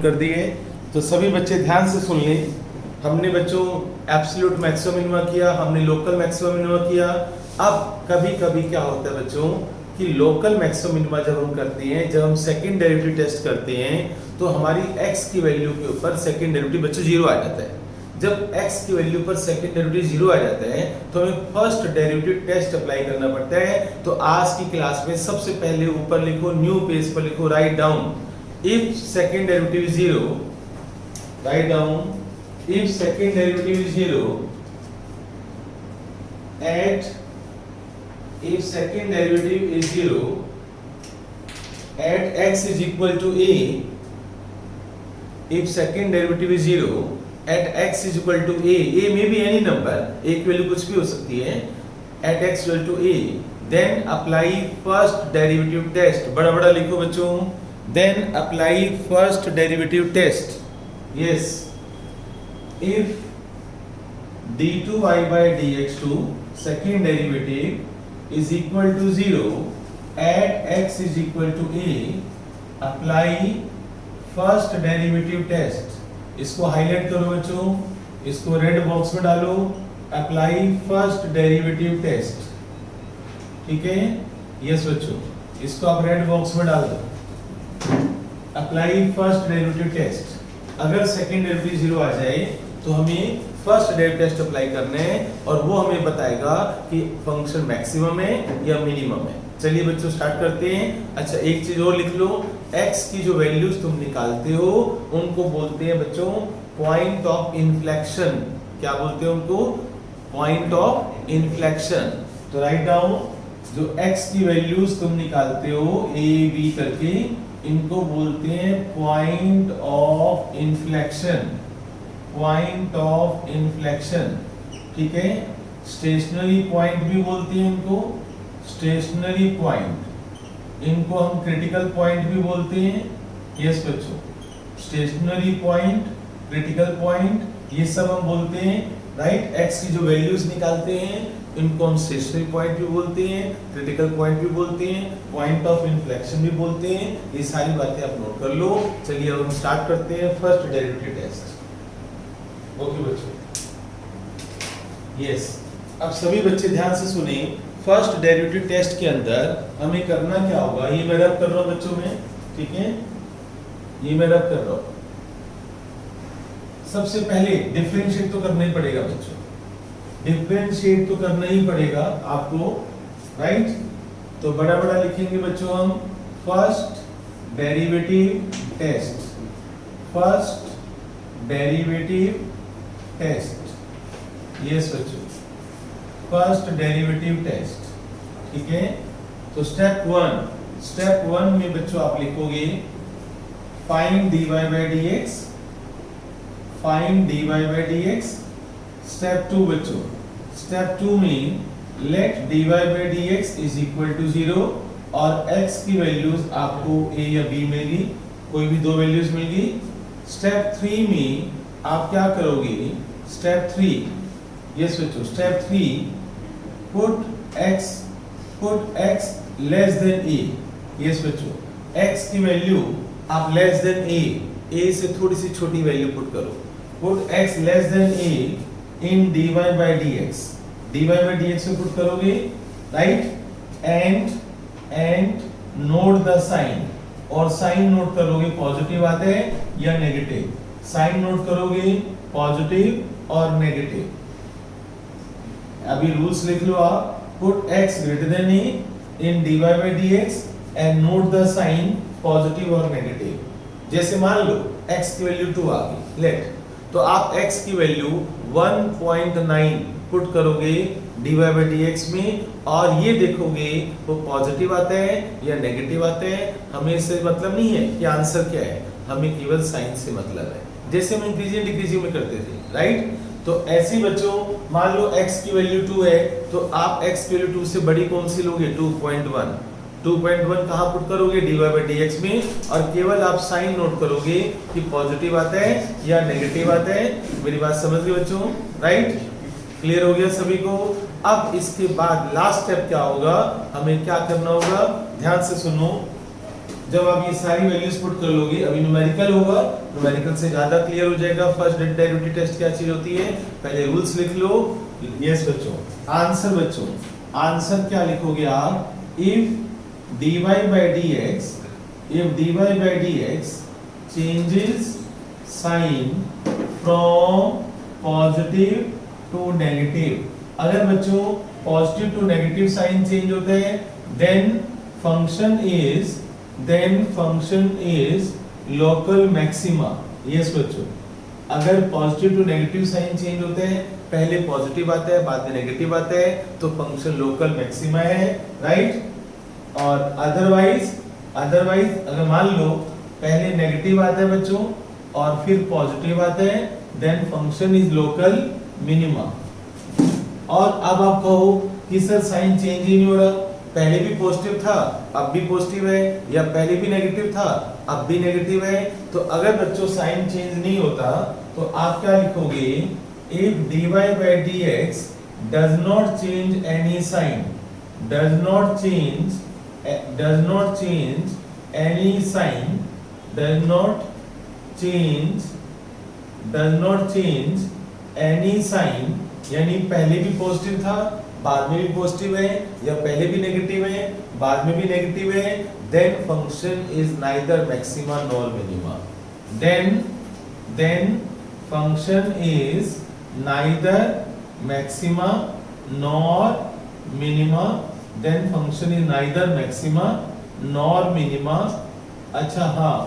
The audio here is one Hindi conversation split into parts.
कर दिए। तो सभी बच्चे ध्यान से सुन लें। हमने बच्चों एब्सोल्यूट मैक्सिमम मिनिमा किया, हमने लोकल मैक्सिमम मिनिमा किया। अब कभी कभी क्या होता है बच्चों कि लोकल मैक्सिमम मिनिमा जब हम करते हैं, जब हम सेकंड डेरिवेटिव टेस्ट करते हैं, तो हमारी x की वैल्यू के ऊपर सेकंड डेरिवेटिव बच्चों जीरो आ जाता है। जब x की वैल्यू पर सेकंड डेरिवेटिव जीरो आ जाता है तो हमें फर्स्ट डेरिवेटिव टेस्ट अप्लाई करना पड़ता है। तो आज की क्लास में सबसे पहले ऊपर लिखो, न्यू पेज पर लिखो, write down if second derivative is zero, write down if second derivative is zero at if second derivative is zero at x is equal to a, if second derivative is zero at x is equal to a may be any number, a की वैल्यू कुछ भी हो सकती है, at x equal to a, then apply first derivative test, बड़ा बड़ा लिखो बच्चों, then apply first derivative test, yes, if d2y by dx2 second derivative is equal to 0 at x is equal to a, apply first derivative test, इसको हाईलाइट करो बच्चों, इसको रेड बॉक्स में डालो, अप्लाई फर्स्ट डेरिवेटिव टेस्ट, ठीक है, यस बच्चों, इसको आप रेड बॉक्स में डाल दो, अप्लाई फर्स्ट डेरिवेटिव टेस्ट। अगर सेकंड डेरिवेटिव जीरो आ जाए तो हमें फर्स्ट डेरिवेटिव टेस्ट अप्लाई करने हैं और वो हमें बताएगा कि फंक्शन मैक्सिमम है या मिनिमम है। चलिए बच्चों स्टार्ट करते हैं। अच्छा एक चीज और लिख लो, x की जो वैल्यूज तुम निकालते हो उनको बोलते हैं बच्चों पॉइंट ऑफ इन्फ्लेक्शन। क्या बोलते हैं उनको? Point of inflection. तो राइट डाउन, जो x की वैल्यूज तुम निकालते हो a b करके, इनको बोलते हैं point of inflection, point of inflection, ठीक है। स्टेशनरी पॉइंट भी बोलते हैं इनको, स्टेशनरी पॉइंट, इनको हम क्रिटिकल पॉइंट भी बोलते हैं, यस बच्चों, स्टेशनरी पॉइंट, क्रिटिकल पॉइंट, ये सब हम बोलते हैं, राइट। x की जो वैल्यूज निकालते हैं इनको हम स्टेशनरी पॉइंट भी बोलते हैं, क्रिटिकल पॉइंट भी बोलते हैं, पॉइंट ऑफ इन्फ्लेक्शन भी बोलते हैं। ये सारी बातें आप नोट कर लो। चलिए अब हम स्टार्ट करते हैं फर्स्ट डेरिवेटिव टेस्ट। ओके बच्चों, यस, अब सभी बच्चे ध्यान से सुने। फर्स्ट डेरिवेटिव टेस्ट के अंदर हमें करना क्या होगा, ये मैं रब कर रहा हूं बच्चों में, ठीक है, ये मैं रब कर रहा हूं। सबसे पहले डिफरेंशिएट तो करना ही पड़ेगा बच्चों, डिफरेंशिएट तो करना ही पड़ेगा आपको, राइट। तो बड़ा बड़ा लिखेंगे बच्चों हम, first derivative test, first derivative test, yes बच्चों, फर्स्ट डेरिवेटिव टेस्ट, ठीक है। तो स्टेप वन में बच्चों आप लिखोगे find dy by dx, find dy by dx। Step two बच्चों, स्टेप टू में let dy by dx is equal to 0 और x की वैल्यूज आपको a या b मिलेगी, कोई भी दो वैल्यूज मिलेगी। स्टेप 3 में आप क्या करोगे, स्टेप 3, यस बच्चों, step 3 put x less than a, yes बच्चों, x की वैल्यू आप लेस देन a से थोड़ी सी छोटी वैल्यू पुट करो, put x less than a in dy by dx, dy by dx में पुट करोगे, right. And note the sign, और साइन नोट करोगे पॉजिटिव आता है या नेगेटिव, साइन नोट करोगे पॉजिटिव और नेगेटिव। अभी रूल्स लिख लो आप, put x greater than a in dy by dx and note the sign positive और नेगेटिव। जैसे मान लो x की वैल्यू 2 आ गई, लेट, तो आप x की वैल्यू 1.9 पुट करोगे dy by dx में और ये देखोगे वो पॉजिटिव आता है या नेगेटिव आता है। हमें इससे मतलब नहीं है कि आंसर क्या है, हमें केवल साइन से मतलब है, जैसे हम इंक्रीजिंग डिक्रीजिंग में करते थे, राइट। तो ऐसे बच्चों मान लो x की वैल्यू 2 है तो आप x की वैल्यू 2 से बड़ी कौन सी लोगे, 2.1, 2.1 कहाँ पुट करोगे, dy by dx में, और केवल आप साइन नोट करोगे कि पॉजिटिव आता है या नेगेटिव आता है। मेरी बात समझ गए बच्चों, राइट, क्लियर हो गया सभी को। अब इसके बाद लास्ट स्टेप क्या होगा, हमें क्या करना होगा, ध्यान से सुनो। जब आप ये सारी वैल्यूज पुट कर लोगे, अभी न्यूमेरिकल होगा, न्यूमेरिकल से ज्यादा क्लियर हो जाएगा। फर्स्ट डेरिवेटिव टेस्ट क्या चीज होती है, पहले रूल्स लिख लो। यस बच्चों, आंसर बच्चों, आंसर क्या लिखोगे आप, if dy by dx changes sign from positive to negative, अगर बच्चों positive to negative sign change होते हैं, then function is local maxima. Yes बच्चों, अगर positive to negative sign change होते हैं, पहले पॉजिटिव आता है बाद में नेगेटिव आता है, तो फंक्शन लोकल मैक्सिमा है, राइट। और अदरवाइज अगर मान लो पहले नेगेटिव आता है बच्चों और फिर पॉजिटिव आता है, then function is local minima. और अब आप कहो कि सर साइन चेंज ही नहीं हो रहा, पहले भी पॉजिटिव था अब भी पॉजिटिव है, या पहले भी नेगेटिव था अब भी नेगेटिव है, तो अगर बच्चों साइन चेंज नहीं होता तो आप क्या लिखोगे, if dy by dx does not change any sign, does not change any sign, does not change any sign, यानी पहले भी पॉजिटिव था बाद में भी पॉजिटिव है, या पहले भी नेगेटिव है बाद में भी नेगेटिव है, then function is neither maxima nor minima, then function is neither maxima nor minima, then function is neither maxima nor minima। अच्छा हाँ,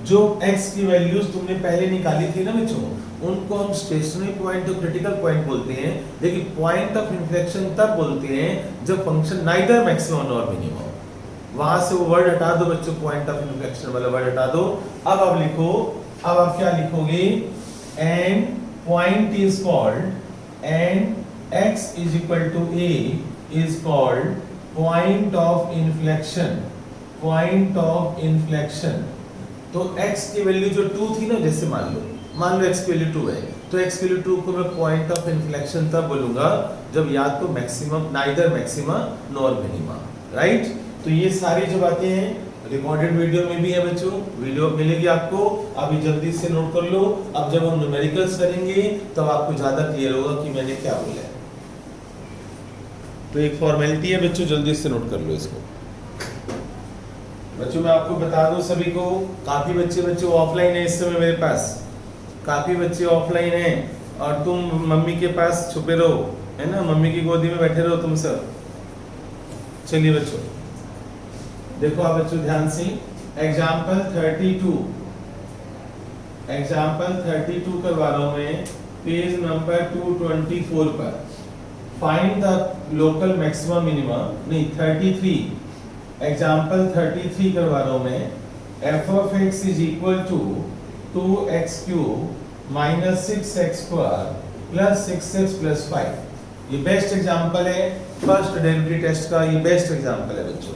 जो x की वैल्यूज तुमने पहले निकाली थी ना बच्चों, उनको हम स्टेशनरी पॉइंट और क्रिटिकल पॉइंट बोलते हैं, लेकिन पॉइंट ऑफ इन्फ्लेक्शन तब बोलते हैं जब function neither maximum nor minimum. वहां से वो वर्ड हटा दो बच्चों, पॉइंट ऑफ इन्फ्लेक्शन वाला वर्ड हटा दो। अब आप लिखो, अब आप क्या लिखोगे, and point is called, and x is equal to a is called point of inflection, point of inflection. तो x की वैल्यू जो 2 थी ना, जैसे मान लो x की वैल्यू 2 है, तो x की वैल्यू 2 को मैं पॉइंट ऑफ इन्फ्लेक्शन तब बोलूंगा जब या तो maximum neither maxima nor minima, right. तो ये सारी जो बातें हैं रिकॉर्डेड वीडियो में भी है बच्चों, वीडियो मिलेगी आपको, अभी जल्दी से नोट कर लो। अब जब हम न्यूमेरिकल्स करेंगे तब आपको ज्यादा क्लियर होगा कि मैंने क्या बोला है। तो एक फॉर्मेलिटी है बच्चों, जल्दी से नोट कर लो इसको। बच्चों मैं आपको बता दूं सभी को, काफी बच्चे ऑफलाइन है इस समय मेरे पास, काफी बच्चे ऑफलाइन हैं और तुम मम्मी के पास छुपे रहो, है ना, मम्मी की गोदी में बैठे रहो तुम सब। चलिए बच्चों देखो, आप बच्चों ध्यान से एग्जाम्पल 32 करवा रहा हूं मैं, पेज नंबर 224 पर। Find the local maxima minima, नहीं 33, एग्जाम्पल 33 करवा रहा हूं मैं। f of x is equal to 2x³ minus 6x² plus 6x plus 5। ये बेस्ट एग्जाम्पल है फर्स्ट डेरिवेटिव टेस्ट का, ये बेस्ट एग्जाम्पल है बच्चों।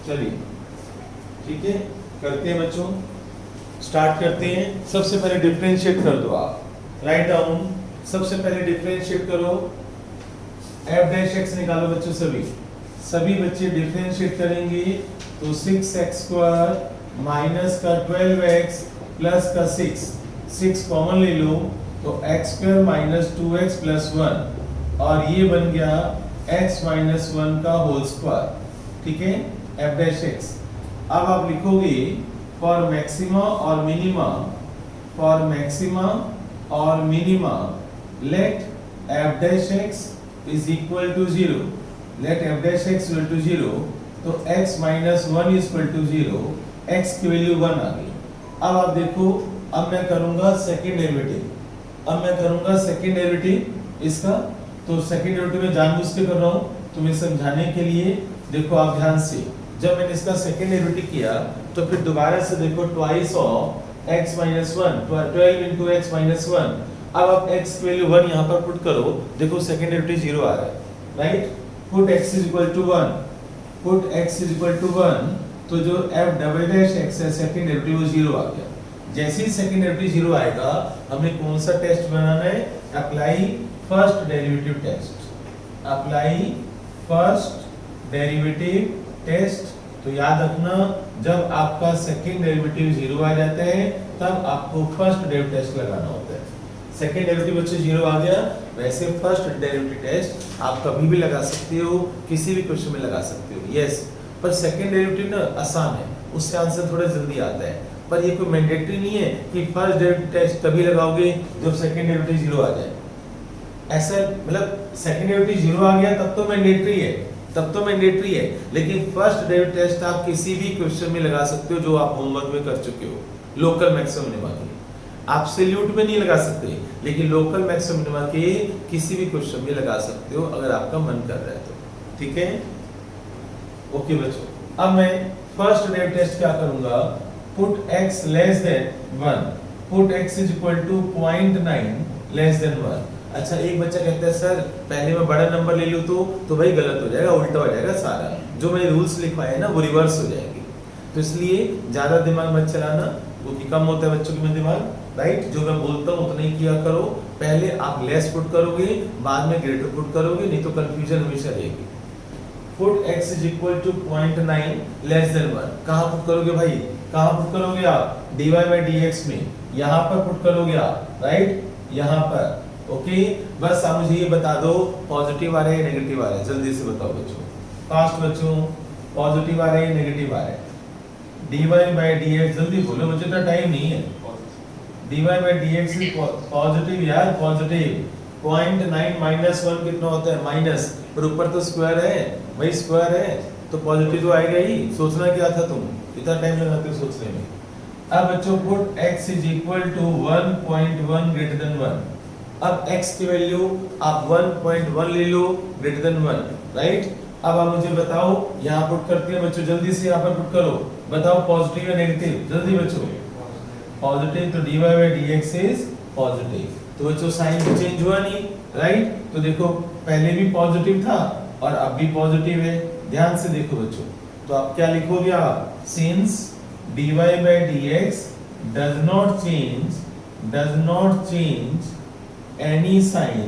चलिए ठीक है, करते हैं बच्चों, स्टार्ट करते हैं। सबसे पहले डिफरेंशिएट कर दो आप, राइट डाउन, सबसे पहले डिफरेंशिएट करो, f' निकालो बच्चों, सभी बच्चे डिफरेंशिएट करेंगे तो 6x² माइनस का 12x प्लस का 6 कॉमन ले लो तो x² माइनस 2x प्लस 1, और ये बन गया x माइनस 1 का होल स्क्वायर, ठीक है, f'। अब आप लिखोगे फॉर मैक्सिमा और मिनिमा, फॉर मैक्सिमा और minima let f' is equal to 0, let f' equal to 0, तो x minus 1 is equal to 0, x की वैल्यू 1 आ गई। अब आप देखो, अब मैं करूंगा सेकंड डेरिवेटिव, इसका। तो सेकंड डेरिवेटिव में जानबूझ के कर रहा हूं तुम्हें समझाने के लिए। देखो आप ध्यान से, जब मैंने इसका सेकंड डेरिवेटिव किया तो फिर दोबारा से देखो twice of x minus 1, 12 into x minus 1। अब आप x की वैल्यू 1 यहाँ पर पुट करो, देखो सेकंड डेरिवेटिव 0 आ रहा है, right. Put x is equal to 1, put x is equal to 1, तो जो f'(x) है सेकंड डेरिवेटिव वो 0 आ गया। जैसे ही सेकंड डेरिवेटिव 0 आएगा, हमें कौन सा टेस्ट बनाना है, apply first derivative test, apply first derivative test तो याद रखना, जब आपका सेकंड डेरिवेटिव 0 आ जाता है तब आपको फर्स्ट डेरिवेटिव टेस्ट लगाना होता है। सेकंड डेरिवेटिव बच्चे 0 आ गया, वैसे फर्स्ट डेरिवेटिव टेस्ट आप कभी भी लगा सकते हो, किसी भी क्वेश्चन में लगा सकते हो। यस, पर सेकंड डेरिवेटिव ना आसान है, उससे आंसर थोड़ा जल्दी आता है, पर ये कोई मैंडेटरी नहीं है कि फर्स्ट डेरिवेटिव टेस्ट तभी लगाओगे जब सेकंड डेरिवेटिव 0 आ जाए। ऐसा मतलब सेकंड डेरिवेटिव 0 आ गया तब तो मैंडेटरी है, लेकिन फर्स्ट डेरिवेटिव टेस्ट आप किसी भी क्वेश्चन में लगा सकते हो जो आप होमवर्क में कर चुके हो। लोकल मैक्सिमम मिनिमा के एब्सोल्यूट में नहीं लगा सकते, लेकिन लोकल मैक्सिमम मिनिमा के किसी भी क्वेश्चन में लगा सकते हो अगर आपका मन कर रहा है तो। ठीक है, ओके बच्चों, अब मैं फर्स्ट डेरिवेटिव टेस्ट क्या करूंगा, put x less than 1, put x is equal to 0.9 less than 1। अच्छा, एक बच्चा कहता है सर पहले मैं बड़ा नंबर ले लूं तो भाई गलत हो जाएगा, उल्टा हो जाएगा, सारा जो मैंने रूल्स लिखवाए ना वो रिवर्स हो जाएंगे। तो इसलिए ज्यादा दिमाग मत चलाना, क्योंकि कम होता है बच्चों में दिमाग, राइट। जो मैं बोलता हूँ उतना ही किया करो, पहले आप लेस पुट करोगे बाद में ग्रेटर पुट करोगे, नहीं तो कंफ्यूजन हमेशा रहेगी। Put x is equal to 0.9 less than 1, कहाँ पुट करोगे भाई, कहाँ पुट करोगे आप, dy by dx में, यहाँ पर पुट करोगे आप, राइट, यहाँ पर। ओके, बस आप मुझे ये बता दो पॉजिटिव आ रहा है नेगेटिव आ रहा है, जल्दी से बताओ बच्चों, फास्ट बच्चों, पॉजिटिव आ रहा है नेगेटिव आ रहा है, dy by dx, जल्दी बोलो मुझे तो टाइम नहीं है। dy by dx is positive यार, पॉजिटिव। 0.9 माइनस 1 कितना होता है, माइनस, पर ऊपर तो स्क्वायर है, वही स्क्वायर है तो पॉजिटिव तो आएगा ही। सोचना क्या था तुम, इतना टाइम लगाते हो सोचने में। अब बच्चों put x is equal to 1.1 greater than 1। अब x की वैल्यू आप 1.1 ले लो ग्रेटर देन 1, राइट। अब आप मुझे बताओ, यहाँ पुट करते हैं बच्चों, जल्दी से यहाँ पर पुट करो, बताओ पॉजिटिव या नेगेटिव, जल्दी बच्चों। पॉजिटिव, तो dy by dx is positive, तो बच्चों साइन चेंज हुआ नहीं, राइट। तो देखो पहले भी पॉजिटिव था और अब भी पॉजिटिव है, ध्यान से देखो बच्चों। तो आप क्या लिखोगे आप, since dy by dx does not change any sign,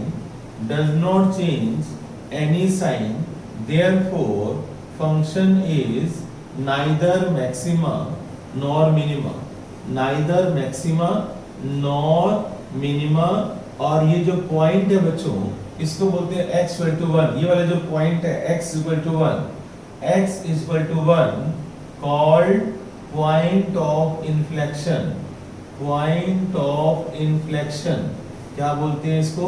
therefore function is neither maxima nor minima, और ये जो पॉइंट है बच्चों इसको बोलते हैं x equal to 1, ये वाला जो पॉइंट है x equal to 1 called point of inflection, क्या बोलते हैं इसको,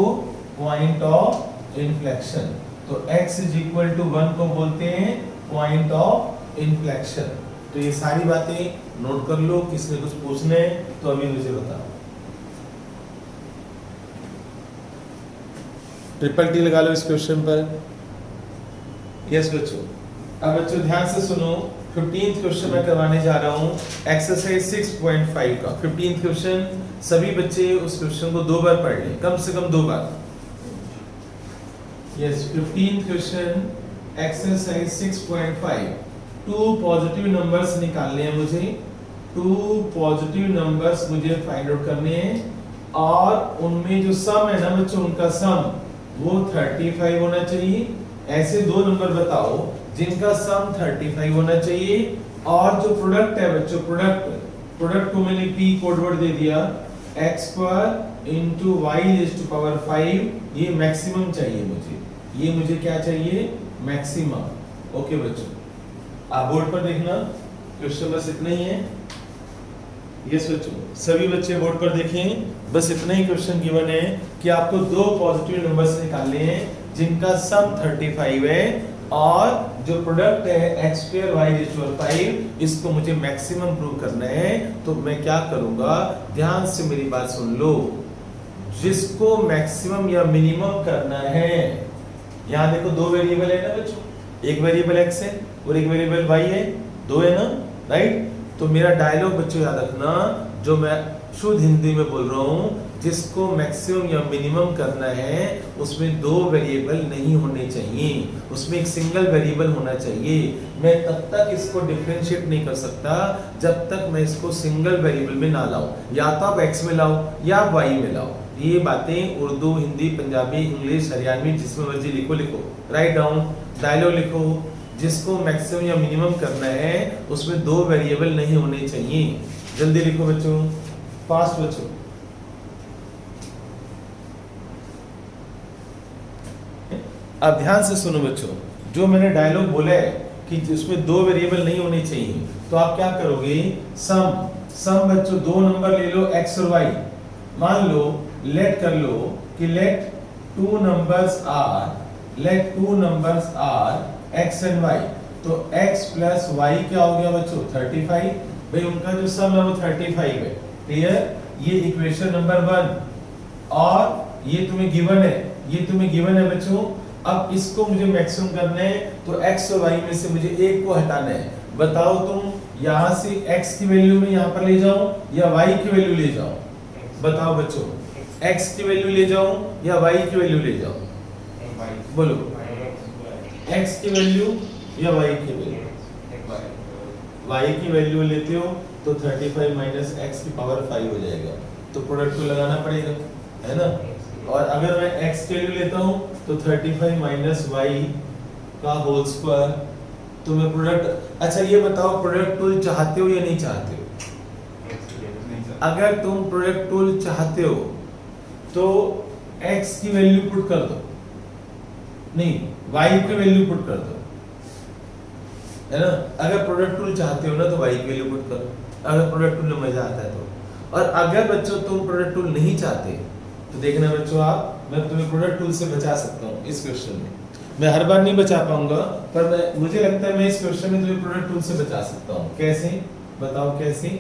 पॉइंट ऑफ इन्फ्लेक्शन। तो x इज इक्वल टू 1 को बोलते हैं पॉइंट ऑफ इन्फ्लेक्शन। तो ये सारी बातें नोट कर लो, किसने कुछ पूछना है तो अभी मुझे बताओ। ट्रिपल टी लगा लो इस क्वेश्चन पर। यस बच्चों, अब बच्चों ध्यान से सुनो, 15th क्वेश्चन मैं करवाने जा रहा हूँ एक्सरसाइज 6.5 का 15th क्वेश्चन। सभी बच्चे उस क्वेश्चन को 2 बार पढ़ लें, कम से कम 2 बार। Yes, 15th question exercise 6.5। 2 positive numbers निकालने हैं मुझे, 2 पॉजिटिव नंबर्स मुझे फाइंड आउट करने हैं, और उनमें जो सम है ना बच्चों, उनका सम वो 35 होना चाहिए। ऐसे 2 नंबर बताओ जिनका सम 35 होना चाहिए, और जो प्रोडक्ट है बच्चों, प्रोडक्ट को मैंने p कोड वर्ड दे दिया, x² into y raised to power 5, ये मैक्सिमम चाहिए मुझे, ये मुझे क्या चाहिए, मैक्सिमम। ओके बच्चों, आप बोर्ड पर देखना, क्वेश्चन बस इतना ही है। यस बच्चों, सभी बच्चे बोर्ड पर देखें, बस इतना ही क्वेश्चन गिवन है कि आपको 2 पॉजिटिव नंबर्स निकालने हैं जिनका सम 35 है, और जो प्रोडक्ट है x² y raised to power 5, इसको मुझे मैक्सिमम प्रूव करना है। तो मैं क्या करूंगा, ध्यान से मेरी बात सुन लो, जिसको मैक्सिमम या मिनिमम करना है, यहाँ देखो 2 वेरिएबल है ना बच्चों, एक वेरिएबल x है और एक वेरिएबल y है, 2 है ना, राइट। तो मेरा डायलॉग बच्चों याद रखना, जो मैं शुद्ध हिंदी में बोल रहा हूँ, जिसको मैक्सिमम या मिनिमम करना है उसमें 2 वेरिएबल नहीं होने चाहिए, उसमें एक सिंगल वेरिएबल होना चाहिए। मैं तब तक इसको डिफरेंशिएट नहीं कर सकता जब तक मैं इसको सिंगल वेरिएबल में ना लाऊं, या तो आप x में लाओ या y में लाओ। ये बातें उर्दू, हिंदी, पंजाबी, इंग्लिश, हरियाणवी जिसमें मर्जी लिखो, राइट डाउन, डायलॉग लिखो, जिसको मैक्सिमम या मिनिमम करना है उसमें दो वेरिएबल नहीं होने चाहिए। जल्दी लिखो बच्चों, फास्ट बच्चों। अब ध्यान से सुनो बच्चों, जो मैंने डायलॉग बोला है कि उसमें दो वेरिएबल नहीं होने चाहिए, तो आप क्या करोगे, सम बच्चों दो नंबर ले लो x और y। मान लो लेट कर लो कि let two numbers are x and y। तो x प्लस y क्या हो गया बच्चों, 35। भाई उनका जो सम है वो 35 है। क्लियर, ये इक्वेशन नंबर 1 और ये तुम्हें गिवन है बच्चों। अब इसको मुझे मैक्सिमम करना है, तो x और y में से मुझे एक को हटाना है। बताओ तुम यहाँ से x की वैल्यू में यहाँ पर ले जाऊं या y की वैल्यू ले जाऊं? बताओ बच्चों, x की वैल्यू ले जाऊं या y की वैल्यू ले जाऊं? बोलो, x की वैल्यू या y की वैल्यू? y की वैल्यू लेते हो तो 35 माइनस x की पावर 5 हो जाएगा, तो प्रोडक्ट को लगाना पड़ेगा, है ना। और अगर मैं x की वैल्यू लेता हूं तो 35 माइनस y का होल स्क्वायर। तो मैं प्रोडक्ट, अच्छा ये बताओ प्रोडक्ट टूल चाहते हो या नहीं चाहते हो? अगर तुम प्रोडक्ट टूल चाहते हो तो x की वैल्यू पुट कर दो, नहीं y की वैल्यू पुट कर दो, है ना। अगर प्रोडक्ट टूल चाहते हो ना तो y की वैल्यू पुट करो, अगर प्रोडक्ट टूल में मजा आता है तो। और अगर बच्चों तुम प्रोडक्ट टूल नहीं चाहते तो देखना बच्चों, मैं तुम्हें प्रोडक्ट टूल से बचा सकता हूँ इस क्वेश्चन में। मैं हर बार नहीं बचा पाऊंगा, पर मुझे लगता है मैं इस क्वेश्चन में तुम्हें प्रोडक्ट टूल से बचा सकता हूँ। कैसे, बताओ कैसे?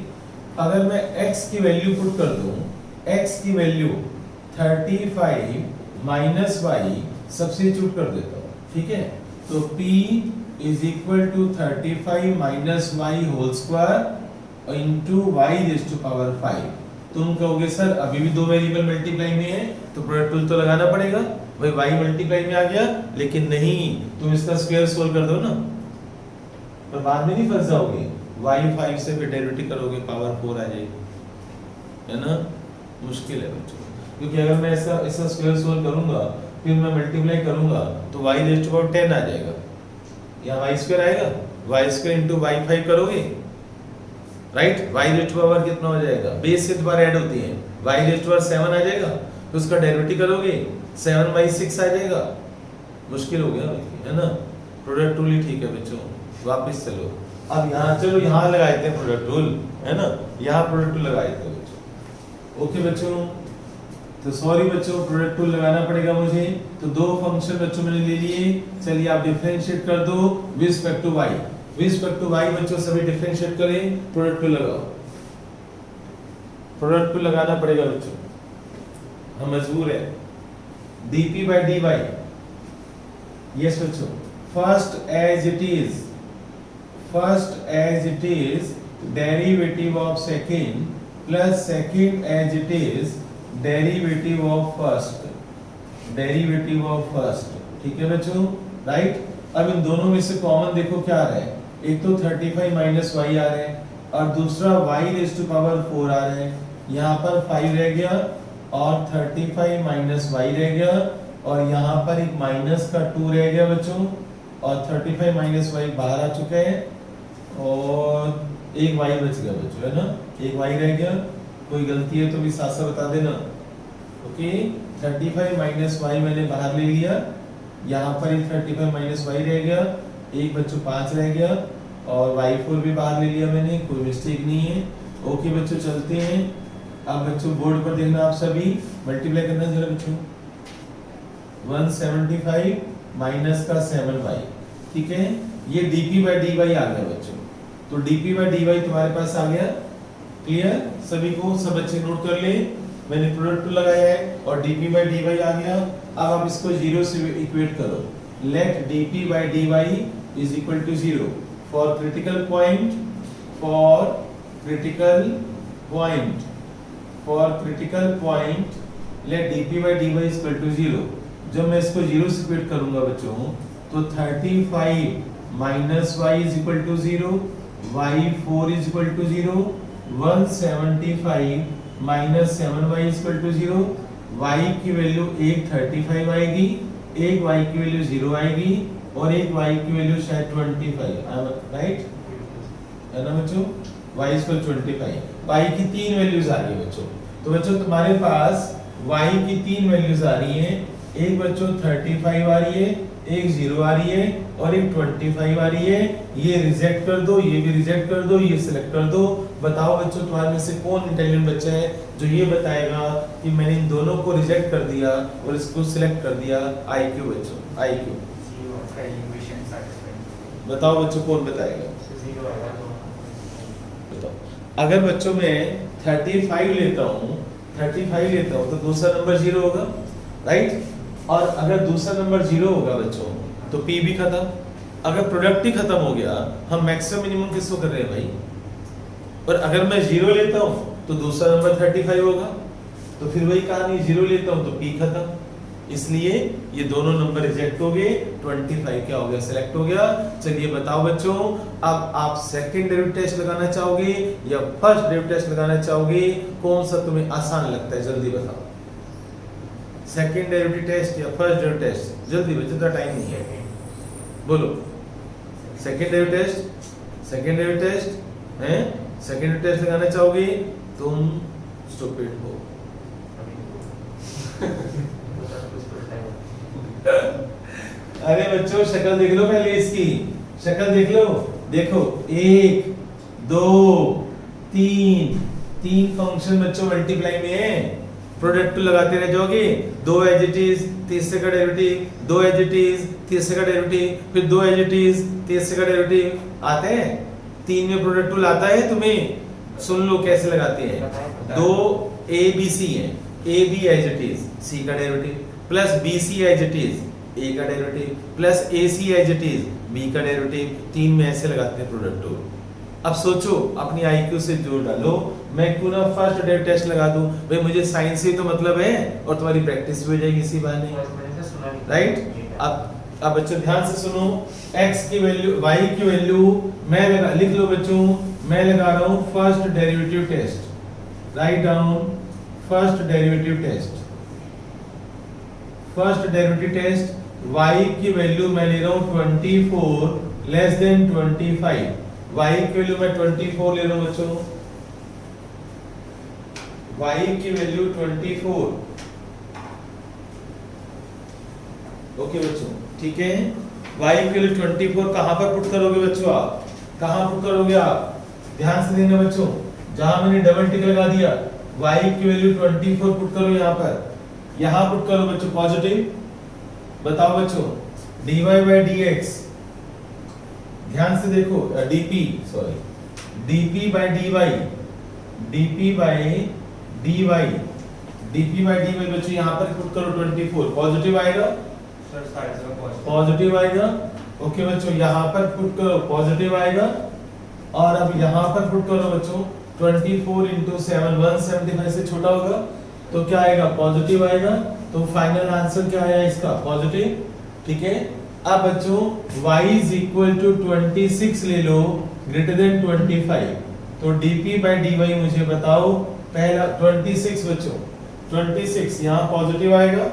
अगर मैं x की वैल्यू पुट कर दूं, x की वैल्यू 35 माइनस y सब्स्टिट्यूट कर देता हूँ, ठीक है। तो p is equal to 35 minus y whole square into y raise to power 5। तुम कहोगे सर अभी भी दो वेरिएबल मल्टीप्लाई में है, तो प्रोडक्ट टूल तो लगाना पड़ेगा। भाई y मल्टीप्लाई में आ गया, लेकिन नहीं, तुम इसका स्क्वायर सोल्व कर दो ना, पर बाद में नहीं फंस जाओगे। y 5 से फिर डेरिवेटिव करोगे, पावर 4 आ जाएगी, है ना। मुश्किल है बच्चों, क्योंकि अगर मैं ऐसा स्क्वायर सोल्व करूंगा फिर मैं मल्टीप्लाई करूंगा तो y रेज़ टू पावर 10 आ जाएगा, यहाँ y स्क्वायर आएगा, y स्क्वायर इनटू y 5 करोगे, right. y raise to power कितना हो जाएगा, बेस से दोबारा ऐड होती है, y रेज़ टू पावर 7 आ जाएगा, तो उसका डेरिवेटिव करोगे 7/6 आ जाएगा। मुश्किल हो गया, है ना। प्रोडक्ट टूल ही ठीक है बच्चों। वापस चलो, अब यहाँ चलो, यहाँ लगाए थे प्रोडक्ट टूल, है ना, यहाँ प्रोडक्ट टूल लगाए थे बच्चों। ओके बच्चों, तो सॉरी बच्चों, प्रोडक्ट टूल लगाना पड़ेगा मुझे। तो दो फंक्शन बच्चों मैंने ले लिए, चलिए आप डिफरेंशिएट कर दो with respect to y। With respect to y बच्चों सभी डिफरेंशिएट करें, प्रोडक्ट टूल लगाओ। प्रोडक्ट टूल लगाना पड़ेगा बच्चों, हम मजबूर है। dp by dy, यस बच्चों, first as it is derivative of second plus second as it is derivative of first, ठीक है बच्चों, राइट। अब इन दोनों में से कॉमन देखो क्या आ रहा है, एक तो 35 माइनस y आ रहा है और दूसरा y रेज़ टू पावर 4 आ रहा है। यहाँ पर 5 रह गया और 35 माइनस y रह गया, और यहाँ पर एक माइनस का 2 रह गया बच्चों, और 35 माइनस y बाहर आ चुके हैं और एक y बच गया बच्चों, है ना, एक y रह गया। कोई गलती है तो भी साथ साथ बता देना। ओके, 35 माइनस y मैंने बाहर ले लिया, यहाँ पर एक 35 माइनस y रह गया, एक बच्चों 5 रह गया, और y4 भी बाहर ले लिया मैंने, कोई मिस्टेक नहीं है। ओके बच्चों, चलते हैं। अब बच्चों बोर्ड पर देखना, आप सभी मल्टीप्लाई करना जरा बच्चों। 175 माइनस का 7y, ठीक है। ये dp by dy आ गया बच्चों, तो dp by dy तुम्हारे पास आ गया। क्लियर सभी को, सब बच्चे नोट कर ले, मैंने प्रोडक्ट टूल लगाया है और dp by dy आ गया। अब आप इसको 0 से इक्वेट करो, late dp by dy is equal to 0 for critical point, let dp by dy is equal to 0। जब मैं इसको 0 से इक्वेट करूंगा बच्चों, तो 35 minus y is equal to 0, y4 is equal to 0, 175 minus 7y is equal to 0, y की वैल्यू एक 35 आएगी, एक y की वैल्यू 0 आएगी, और एक y की वैल्यू शायद 25, राइट है ना बच्चों, y इक्वल 25, y की 3 वैल्यूज आ रही है बच्चों। तो बच्चों तुम्हारे पास y की 3 वैल्यूज आ रही हैं, एक बच्चों 35 आ रही है, एक 0 आ रही है और एक 25 आ रही है। ये रिजेक्ट कर दो, ये भी रिजेक्ट कर दो, ये सिलेक्ट कर दो। बताओ बच्चों तुम्हारे में से कौन इंटेलिजेंट बच्चा है जो ये बताएगा कि मैंने इन दोनों को रिजेक्ट कर दिया और इसको सिलेक्ट कर दिया। IQ बच्चों, IQ बताओ बच्चों, कौन बताएगा? बताओ। अगर बच्चों मैं 35 लेता हूँ, 35 लेता हूँ तो दूसरा नंबर 0 होगा, राइट। और अगर दूसरा नंबर 0 होगा बच्चों तो P भी खत्म। अगर प्रोडक्ट ही खत्म हो गया, हम मैक्सिमम मिनिमम किसको कर रहे हैं भाई? और अगर मैं 0 लेता हूँ तो दूसरा नंबर 35 होगा, तो फिर वही कहानी, 0 लेता हूँ तो P खत्म। इसलिए ये दोनों नंबर रिजेक्ट हो गए, 25 क्या हो गया? सिलेक्ट हो गया। चलिए बताओ बच्चों, अब आप सेकंड डेरिवेटिव टेस्ट लगाना चाहोगे या फर्स्ट डेरिवेटिव टेस्ट लगाना चाहोगे? कौन सा तुम्हें आसान लगता है? जल्दी बताओ, सेकंड डेरिवेटिव टेस्ट या फर्स्ट डेरिवेटिव टेस्ट? जल्दी बच्चों, तो टाइम नहीं है, बोलो। Second derivative test, second derivative test हैं? सेकंड डेरिवेटिव टेस्ट लगाना चाहोगे? तुम स्टूपिड हो। अरे बच्चों शक्ल देख लो, पहले इसकी शक्ल देख लो। देखो 1 2 3 फंक्शन बच्चों मल्टीप्लाई में है। प्रोडक्ट लगाते रह जाओगे, 2 एज इट इज, तीसरे का डेरिवेटिव, 2 एज इट इज, तीसरे का डेरिवेटिव, फिर 2 एज इट इज, तीसरे का डेरिवेटिव। आते हैं 3 में प्रोडक्ट टूल आता है तुम्हें? सुन लो कैसे लगाते हैं। 2 A B C है, A B as it is, C का derivative, plus B C as it is, A का derivative, plus A C as it is, B का डेरिवेटिव। 3 में ऐसे लगाते हैं प्रोडक्ट टूल। अब सोचो, अपनी IQ से जोड़ डालो। मैं क्यों ना फर्स्ट डेरिवेटिव टेस्ट लगा दूं? भाई मुझे साइंस से तो मतलब है और तुम्हारी प्रैक्टिस भी हो जाएगी इसी बहाने, राइट। अब बच्चों ध्यान से सुनो, x की वैल्यू, y की वैल्यू मैं लगा, लिख लो बच्चों, मैं लगा रहा हूं first derivative test. Right down first derivative test. First derivative test, y की वैल्यू मैं ले रहा हूं 24 लेस देन 25। y की वैल्यू मैं 24 ले रहा हूं बच्चों, y की वैल्यू 24। ओके बच्चों, ठीक है। y की वैल्यू 24 कहां पर पुट करोगे बच्चों? आप कहां पुट करोगे? आप ध्यान से देना बच्चों, जहां मैंने डबल टिक लगा दिया, y की वैल्यू 24 पुट करो यहां पर, यहां पुट करो बच्चों पॉजिटिव। बताओ बच्चों dy by dx, ध्यान से देखो, dp sorry, dp by dy, dp by dy, dp by dy बच्चों यहां पर पुट करो 24, पॉजिटिव आएगा, पॉजिटिव आएगा। ओके बच्चों, यहां पर पुट करो, पॉजिटिव आएगा। और अब यहां पर पुट करो बच्चों 24 into 7, 175 से छोटा होगा तो क्या आएगा? पॉजिटिव आएगा। तो फाइनल आंसर क्या आया इसका? पॉजिटिव, ठीक है। अब बच्चों y is equal to 26 ले लो, ग्रेटर देन 25। तो dp by dy मुझे बताओ, पहला 26 बच्चों, 26 यहाँ पॉजिटिव आएगा,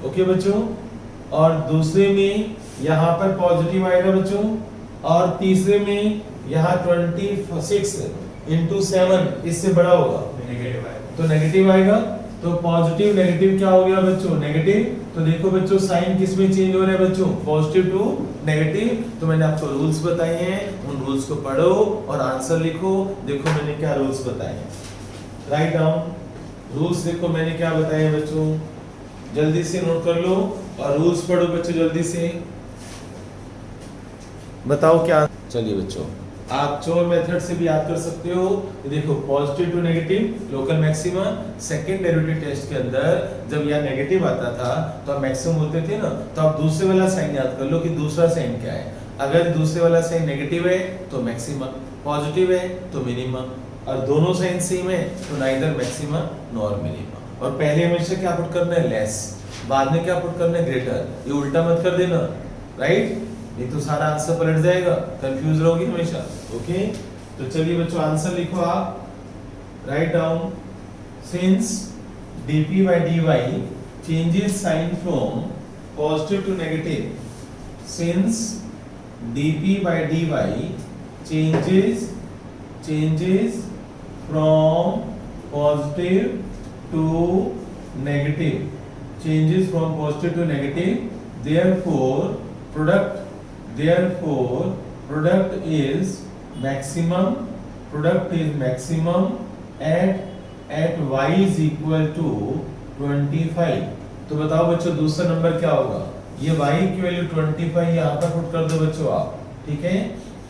ओके बच्चों। और दूसरे में यहाँ पर पॉजिटिव आएगा बच्चों, और तीसरे में यहाँ 26 into 7 इससे बड़ा होगा तो नेगेटिव आएगा। तो पॉजिटिव नेगेटिव क्या हो गया बच्चों? नेगेटिव। तो देखो बच्चों साइन किस में चेंज हो रहा है बच्चों? Positive to negative. तो मैंने आपको रूल्स बताए हैं, उन रूल्स को पढ़ो और आंसर लिखो। देखो मैंने क्या रूल्स बताए हैं, राइट डाउन रूल्स। देखो मैंने क्या बताए हैं बच्चों, जल्दी से नोट कर लो और रूल्स पढ़ो बच्चों जल्दी से। बताओ क्या? चलिए बच्चों, आप चोर मेथड से भी याद कर सकते हो। देखो positive to negative local maxima, second derivative test के अंदर जब यह नेगेटिव आता था तो आप मैक्सिमम होते थे ना, तो आप दूसरे वाला साइन याद कर लो कि दूसरा साइन क्या है। अगर दूसरे वाला साइन नेगेटिव है तो मैक्सिमा, पॉजिटिव है तो मिनिमा, और दोनों साइन सेम है तो नाइदर मैक्सिमा नॉर मिनिमा। और पहले हमेशा क्या पुट करना है? लेस, बाद में क्या पुट करना है? ग्रेटर। ये उल्टा मत कर देना, राइट? ये तो सारा आंसर पलट जाएगा, कंफ्यूज रहोगे हमेशा। ओके, तो चलिए बच्चों आंसर लिखो आप, write down since dp by dy changes sign from positive to negative, since dp by dy changes from positive to negative, therefore product is maximum at y is equal to 25। तो बताओ बच्चों दूसरा नंबर क्या होगा? ये y की वैल्यू 25 यहाँ पर पुट कर दो बच्चों आप, ठीक है?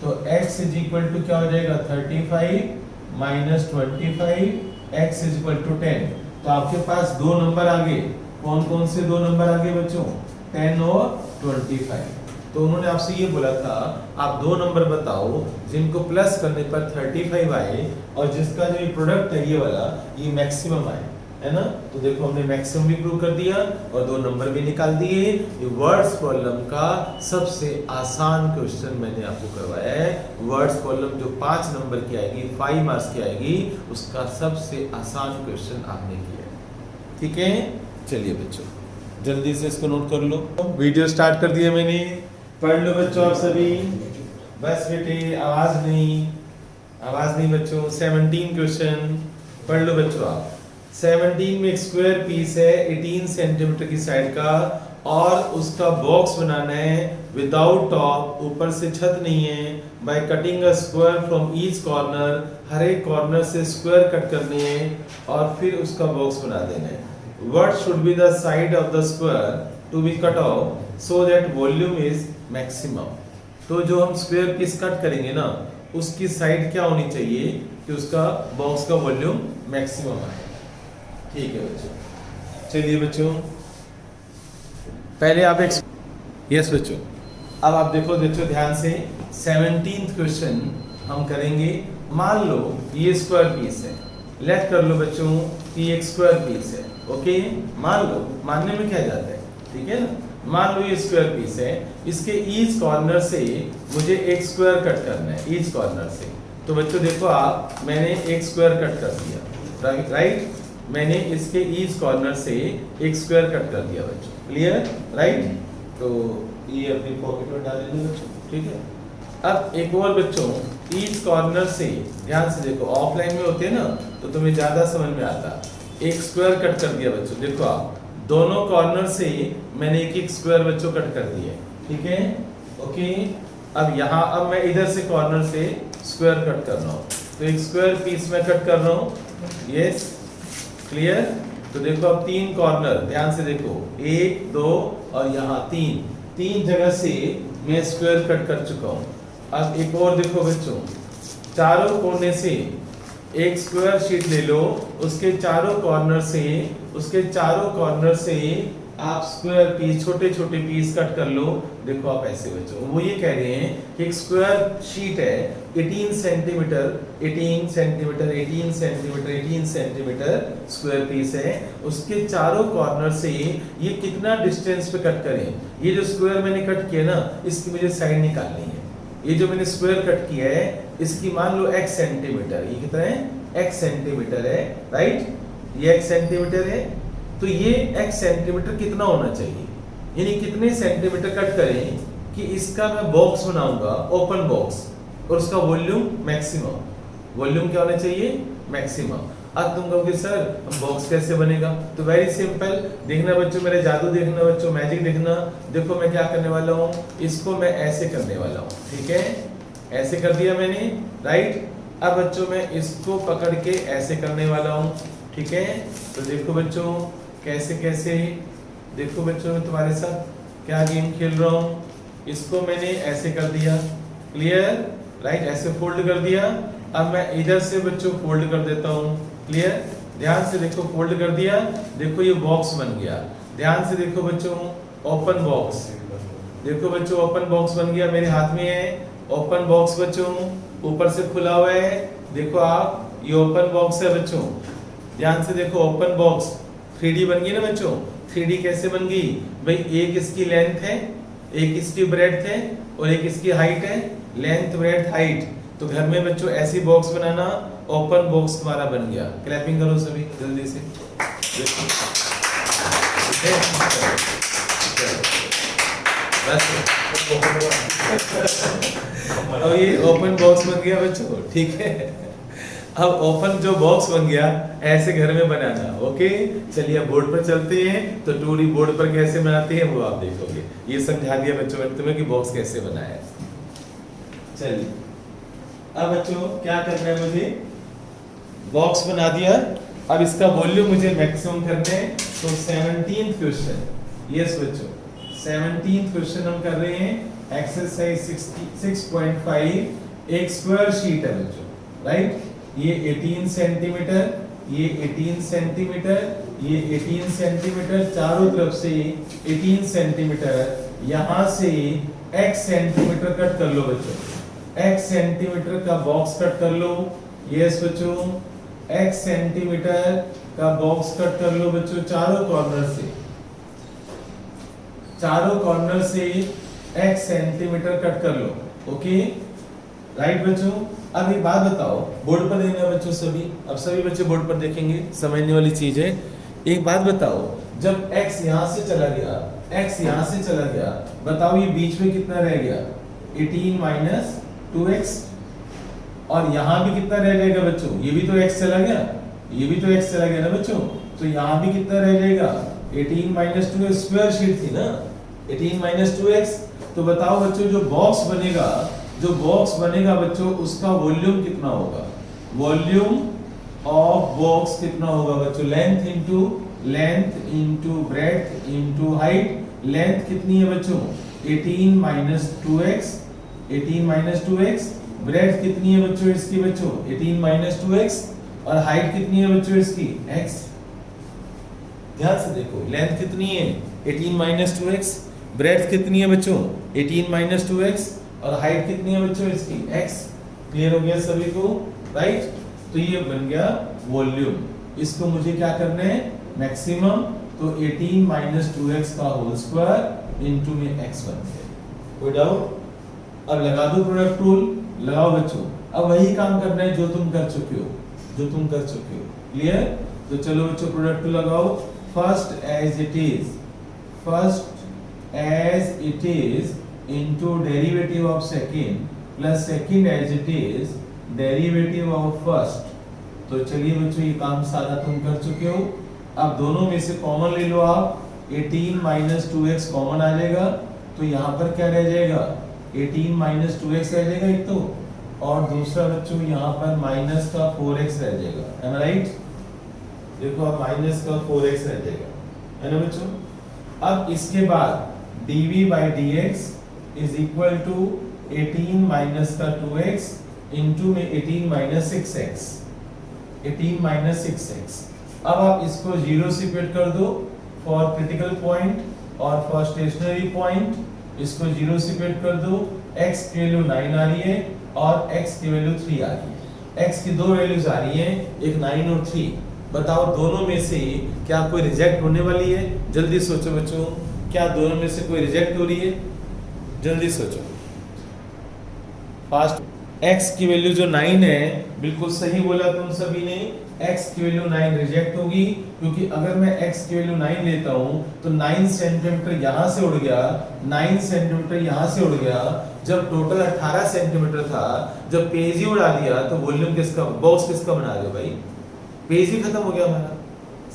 तो x इज इक्वल टू क्या हो जाएगा 35 minus 25, x is equal to 10। तो आपके पास दो नंबर आगे, कौन कौन से दो नंबर आगे बच्चों? 10 और 25। तो उन्होंने आपसे ये बोला था आप दो नंबर बताओ जिनको प्लस करने पर 35 आए और जिसका जो ये प्रोडक्ट है ये वाला ये मैक्सिमम आए, है ना? तो देखो हमने मैक्सिमम भी प्रूव कर दिया और दो नंबर भी निकाल दिए। ये वर्ड्स प्रॉब्लम का सबसे आसान क्वेश्चन मैंने आपको करवाया है। वर्ड्स प्रॉब्लम जो 5 नंबर की आएगी, 5 मार्क्स की आएगी, उसका सबसे आसान क्वेश्चन आपने किया है, ठीक है? चलिए बच्चों जल्दी से इसको नोट कर लो। वीडियो स्टार्ट कर दिया मैंने, पढ़ लो बच्चों आप सभी। बस बेटे आवाज नहीं बच्चों। 17 क्वेश्चन पढ़ लो बच्चों आप। 17 में एक स्क्वायर पीस है 18 सेंटीमीटर की साइड का और उसका बॉक्स बनाना है विदाउट टॉप, ऊपर से छत नहीं है। By cutting a square from each corner, हर एक कॉर्नर से स्क्वायर कट करने हैं और फिर उसका बॉक्स बना देना है। What should be the side of the square to be cut off so that volume is maximum? तो जो हम स्क्वायर पीस कट करेंगे ना उसकी साइड क्या होनी चाहिए कि उसका बॉक्स का वॉल्यूम मैक्सिमम आए, ठीक है बच्चों? चलिए बच्चों पहले आप यस बच्चों अब आप देखो ध्यान से 17th क्वेश्चन हम करेंगे। मान लो ये स्क्वायर पीस है, लेट कर लो बच्चों कि एक स्क्वायर पीस है, ओके? मान लो, मानने में क्या जाता है, ठीक है ना? मान लो ये स्क्वायर पीस है, इसके ईच कॉर्नर से मुझे एक स्क्वायर कट करना है, ईच कॉर्नर से। तो बच्चों देखो आप, मैंने एक स्क्वायर कट कर दिया, राइट? मैंने इसके ईच कॉर्नर से एक स्क्वायर कट कर दिया बच्चों, क्लियर, राइट? तो ये अपनी पॉकेट में डाल लेंगे बच्चों, ठीक है? अब एक और बच्चों ईच कॉर्नर से, ध्यान से देखो, ऑफलाइन में होते हैं ना तो तुम्हें ज्यादा समझ में आता। एक स्क्वायर कट कर दिया बच्चों, देखो आप दोनों कॉर्नर से मैंने एक स्क्वायर बच्चों कट कर दिए, ठीक है? ओके, अब यहाँ अब मैं इधर से कॉर्नर से स्क्वायर कट कर रहा हूँ, तो एक स्क्वायर पीस में कट कर रहा हूँ, यस, क्लियर? तो देखो अब 3 कॉर्नर, ध्यान से देखो, 1 2 और यहाँ 3 जगह से मैं स्क्वायर कट कर चुका हूँ। अब एक और देखो बच्चों, चारों कोने से एक स्क्वायर शीट ले लो, उसके चारों कॉर्नर से आप स्क्वायर पीस, छोटे छोटे पीस कट कर लो। देखो आप ऐसे बच्चों, वो ये कह रहे हैं कि एक स्क्वायर शीट है 18 सेंटीमीटर स्क्वायर पीस है, उसके चारों कॉर्नर से ये कितना डिस्टेंस पे कट करें। ये जो स्क्वायर मैंने कट किया ना, इसकी मुझे साइड निकालनी है। ये जो मैंने स्क्वायर कट किया है इसकी मान लो x सेंटीमीटर, ये कितना है, x सेंटीमीटर है, राइट? ये x सेंटीमीटर है, तो ये x सेंटीमीटर कितना होना चाहिए, यानी कितने सेंटीमीटर कट करें कि इसका मैं बॉक्स बनाऊंगा, ओपन बॉक्स, और उसका वॉल्यूम मैक्सिमम। वॉल्यूम क्या होना चाहिए, मैक्सिमम। अब तुम कहोगे सर बॉक्स कैसे बनेगा? तो वेरी सिंपल, देखना बच्चों, मेरे जादू देखना बच्चों, मैजिक देखना। देखो मैं क्या करने वाला हूँ, इसको मैं ऐसे करने वाला हूँ, ठीक है? ऐसे कर दिया मैंने, राइट? अब बच्चों मैं इसको पकड़ के ऐसे करने वाला हूँ, ठीक है? तो देखो बच्चों कैसे कैसे, देखो बच्चों मैं तुम्हारे साथ क्या गेम खेल रहा हूँ। इसको मैंने ऐसे कर दिया, क्लियर, राइट? ऐसे फोल्ड कर दिया। अब मैं इधर से बच्चों फोल्ड कर देता हूँ, क्लियर? ध्यान से देखो, फोल्ड कर दिया, देखो ये बॉक्स बन गया। ध्यान से देखो बच्चों, ओपन बॉक्स, देखो बच्चों ओपन बॉक्स बन गया, मेरे हाथ में है ओपन बॉक्स बच्चों, ऊपर से खुला हुआ है। देखो आप, ये ओपन बॉक्स है बच्चों, ध्यान से देखो, ओपन बॉक्स 3D बन गई ना बच्चों। 3D कैसे बन गई भाई, एक इसकी लेंथ है, एक इसकी ब्रेड्थ है और एक इसकी हाइट है, लेंथ ब्रेड्थ हाइट। तो घर में बच्चों ऐसी बॉक्स बनाना, ओपन बॉक्स तुम्हारा बन गया। क्लैपिंग करो सभी जल्दी से। अब ये ओपन बॉक्स बन गया बच्चों, ठीक है। अब ओपन जो बॉक्स बन गया ऐसे घर में बनाना, ओके। चलिए अब बोर्ड पर चलते हैं, तो 2D बोर्ड पर कैसे बनाते हैं वो आप देखोगे। ये समझा दिया बच्चों मैंने तुम्हें कि बॉक्स कैसे बनाया है। चलिए अब बच्चों क्या करना है, मुझे बॉक्स बना दिया, अब इसका वॉल्यूम मुझे मैक्सिमम करना है। तो 17th क्वेश्चन, यस बच्चों 17th क्वेश्चन हम कर रहे हैं, एक्सरसाइज 6.5 एक स्क्वायर शीट है बच्चों, राइट। ये 18 सेंटीमीटर, ये 18 सेंटीमीटर, ये 18 सेंटीमीटर, चारों तरफ से 18 सेंटीमीटर, यहां से x सेंटीमीटर कट कर लो बच्चों, x सेंटीमीटर का बॉक्स कट कर लो, यस बच्चों x सेंटीमीटर का बॉक्स कट कर लो बच्चों, चारों कॉर्नर से x सेंटीमीटर कट कर लो, ओके राइट बच्चों। अब एक बात बताओ, बोर्ड पर देखना बच्चों सभी, अब सभी बच्चे बोर्ड पर देखेंगे, समझने वाली चीज है। एक बात बताओ, जब x यहां से चला गया, x यहां से चला गया, बताओ ये बीच में कितना रह गया, 18 माइनस 2x, और यहां भी कितना रह जाएगा बच्चों, ये भी तो x चला गया, ये भी तो x चला गया ना बच्चों, तो यहां भी कितना रह जाएगा, 18 माइनस 2x, स्क्वायर शीट थी ना, 18 माइनस 2x। तो बताओ बच्चों जो बॉक्स बनेगा बच्चों, उसका वॉल्यूम कितना होगा, वॉल्यूम ऑफ बॉक्स कितना होगा बच्चों, length into breadth into height. Length कितनी है बच्चों, 18 minus 2x, 18 minus 2x। Breadth कितनी है बच्चों इसकी, बच्चों 18 माइनस 2x, और हाइट कितनी है बच्चों इसकी, x। ध्यान से देखो, लेंथ कितनी है 18 माइनस 2x, ब्रेड्थ कितनी है बच्चों 18 माइनस 2x, और हाइट कितनी है बच्चों इसकी, x। क्लियर हो गया सभी को, राइट। तो ये बन गया वॉल्यूम, इसको मुझे क्या करना है, मैक्सिमम। तो 18 माइनस 2x का होल स्क्वायर इंटू में x बन गया, कोई डाउट। अब लगा दो प्रोडक्ट रूल, लगाओ बच्चों। अब वही काम करना है जो तुम कर चुके हो, क्लियर। तो चलो बच्चों प्रोडक्ट रूल लगाओ। First as it is into derivative of second plus second as it is derivative of first। तो चलिए बच्चों ये काम सारा तुम कर चुके हो। अब दोनों में से कॉमन ले लो आप, 18 माइनस 2x कॉमन आ जाएगा, तो यहाँ पर क्या रह जाएगा, 18 माइनस 2x रह जाएगा एक तो, और दूसरा बच्चों यहाँ पर माइनस का 4x रह जाएगा, है ना राइट। देखो अब माइनस का 4x रह जाएगा, है ना बच्चों। अब इसके बाद dv by dx is equal to 18 minus का 2x इंटू में 18 माइनस 6x, 18 माइनस 6x। अब आप इसको 0 से फिट कर दो फॉर क्रिटिकल पॉइंट, और फॉर स्टेशनरी पॉइंट इसको 0 से फिट कर दो। x की वैल्यू 9 आ रही है और x की वैल्यू 3 आ रही है, x की दो वैल्यूज आ रही हैं, एक 9 और 3। बताओ दोनों में से क्या कोई रिजेक्ट होने वाली है, जल्दी सोचो बच्चों, क्या दोनों में से कोई रिजेक्ट हो रही है, जल्दी सोचो फास्ट। x की वैल्यू जो 9 है, बिल्कुल सही बोला तुम सभी ने, x की वैल्यू 9 रिजेक्ट होगी, क्योंकि अगर मैं x की वैल्यू 9 लेता हूं तो 9 सेंटीमीटर यहां से उड़ गया, 9 सेंटीमीटर यहां से उड़ गया। जब टोटल 18 सेंटीमीटर था, जब पेज ही उड़ा दिया तो वॉल्यूम किसका, बॉक्स किसका बना रहे हो भाई, पेज ही खत्म हो गया हमारा,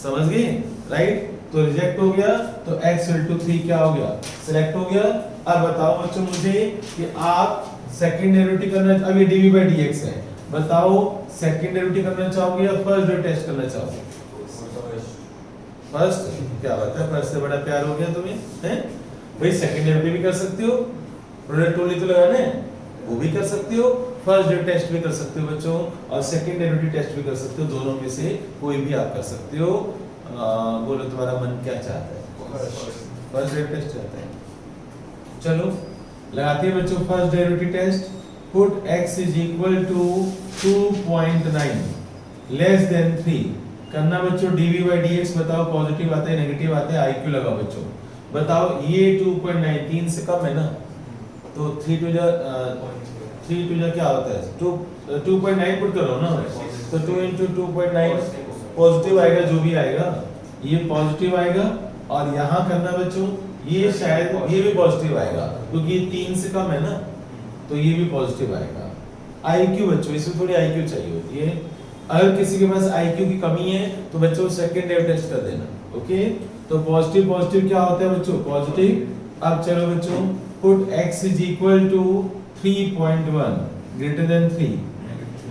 समझ गए राइट। तो रिजेक्ट हो गया, तो x इक्वल टू 3 क्या हो गया, सिलेक्ट हो गया। अब बताओ बच्चों मुझे कि आप सेकंड डेरिवेटिव करना, अब ये dv by dx है, बताओ सेकंड डेरिवेटिव करना चाहोगे या फर्स्ट डेरिवेटिव टेस्ट करना चाहोगे, फर्स्ट। क्या बात है, फर्स्ट से बड़ा प्यार हो गया तुम्हें, हैं भाई। सेकंड डेरिवेटिव भी कर सकते हो, प्रोडक्ट रूल तो लगाना है वो भी कर सकते हो, फर्स्ट डेरिवेटिव टेस्ट भी कर सकते हो बच्चों, और सेकंड डेरिवेटिव टेस्ट भी कर सकते हो, दोनों में से कोई भी आप कर सकते हो। बोलो तुम्हारा मन क्या चाहता है, फर्स्ट डेरिवेटिव टेस्ट चाहता है। चलो लगाते हैं बच्चों first derivative test. Put x is equal to 2.9 less than 3 करना बच्चों। dv by dx बताओ पॉजिटिव आता है नेगेटिव आता है, iq लगाओ बच्चों। बताओ ये 2.9 3 से कम है ना, तो 3 टू जा क्या होता है, 2.9 पुट करो ना, तो 2 into 2.9 पॉजिटिव आएगा, जो भी आएगा ये पॉजिटिव आएगा। और यहाँ करना बच्चों ये शायद ये भी पॉजिटिव आएगा क्योंकि 3 से कम है ना, तो ये भी पॉजिटिव आएगा। आईक्यू बच्चों, इसमें थोड़ी आईक्यू चाहिए होती है। अगर किसी के पास आईक्यू की कमी है तो बच्चों सेकंड डेव टेस्ट कर देना। ओके, तो पॉजिटिव पॉजिटिव क्या होता है बच्चों? पॉजिटिव। अब चलो बच्चों, put x is equal to 3.1 greater than 3।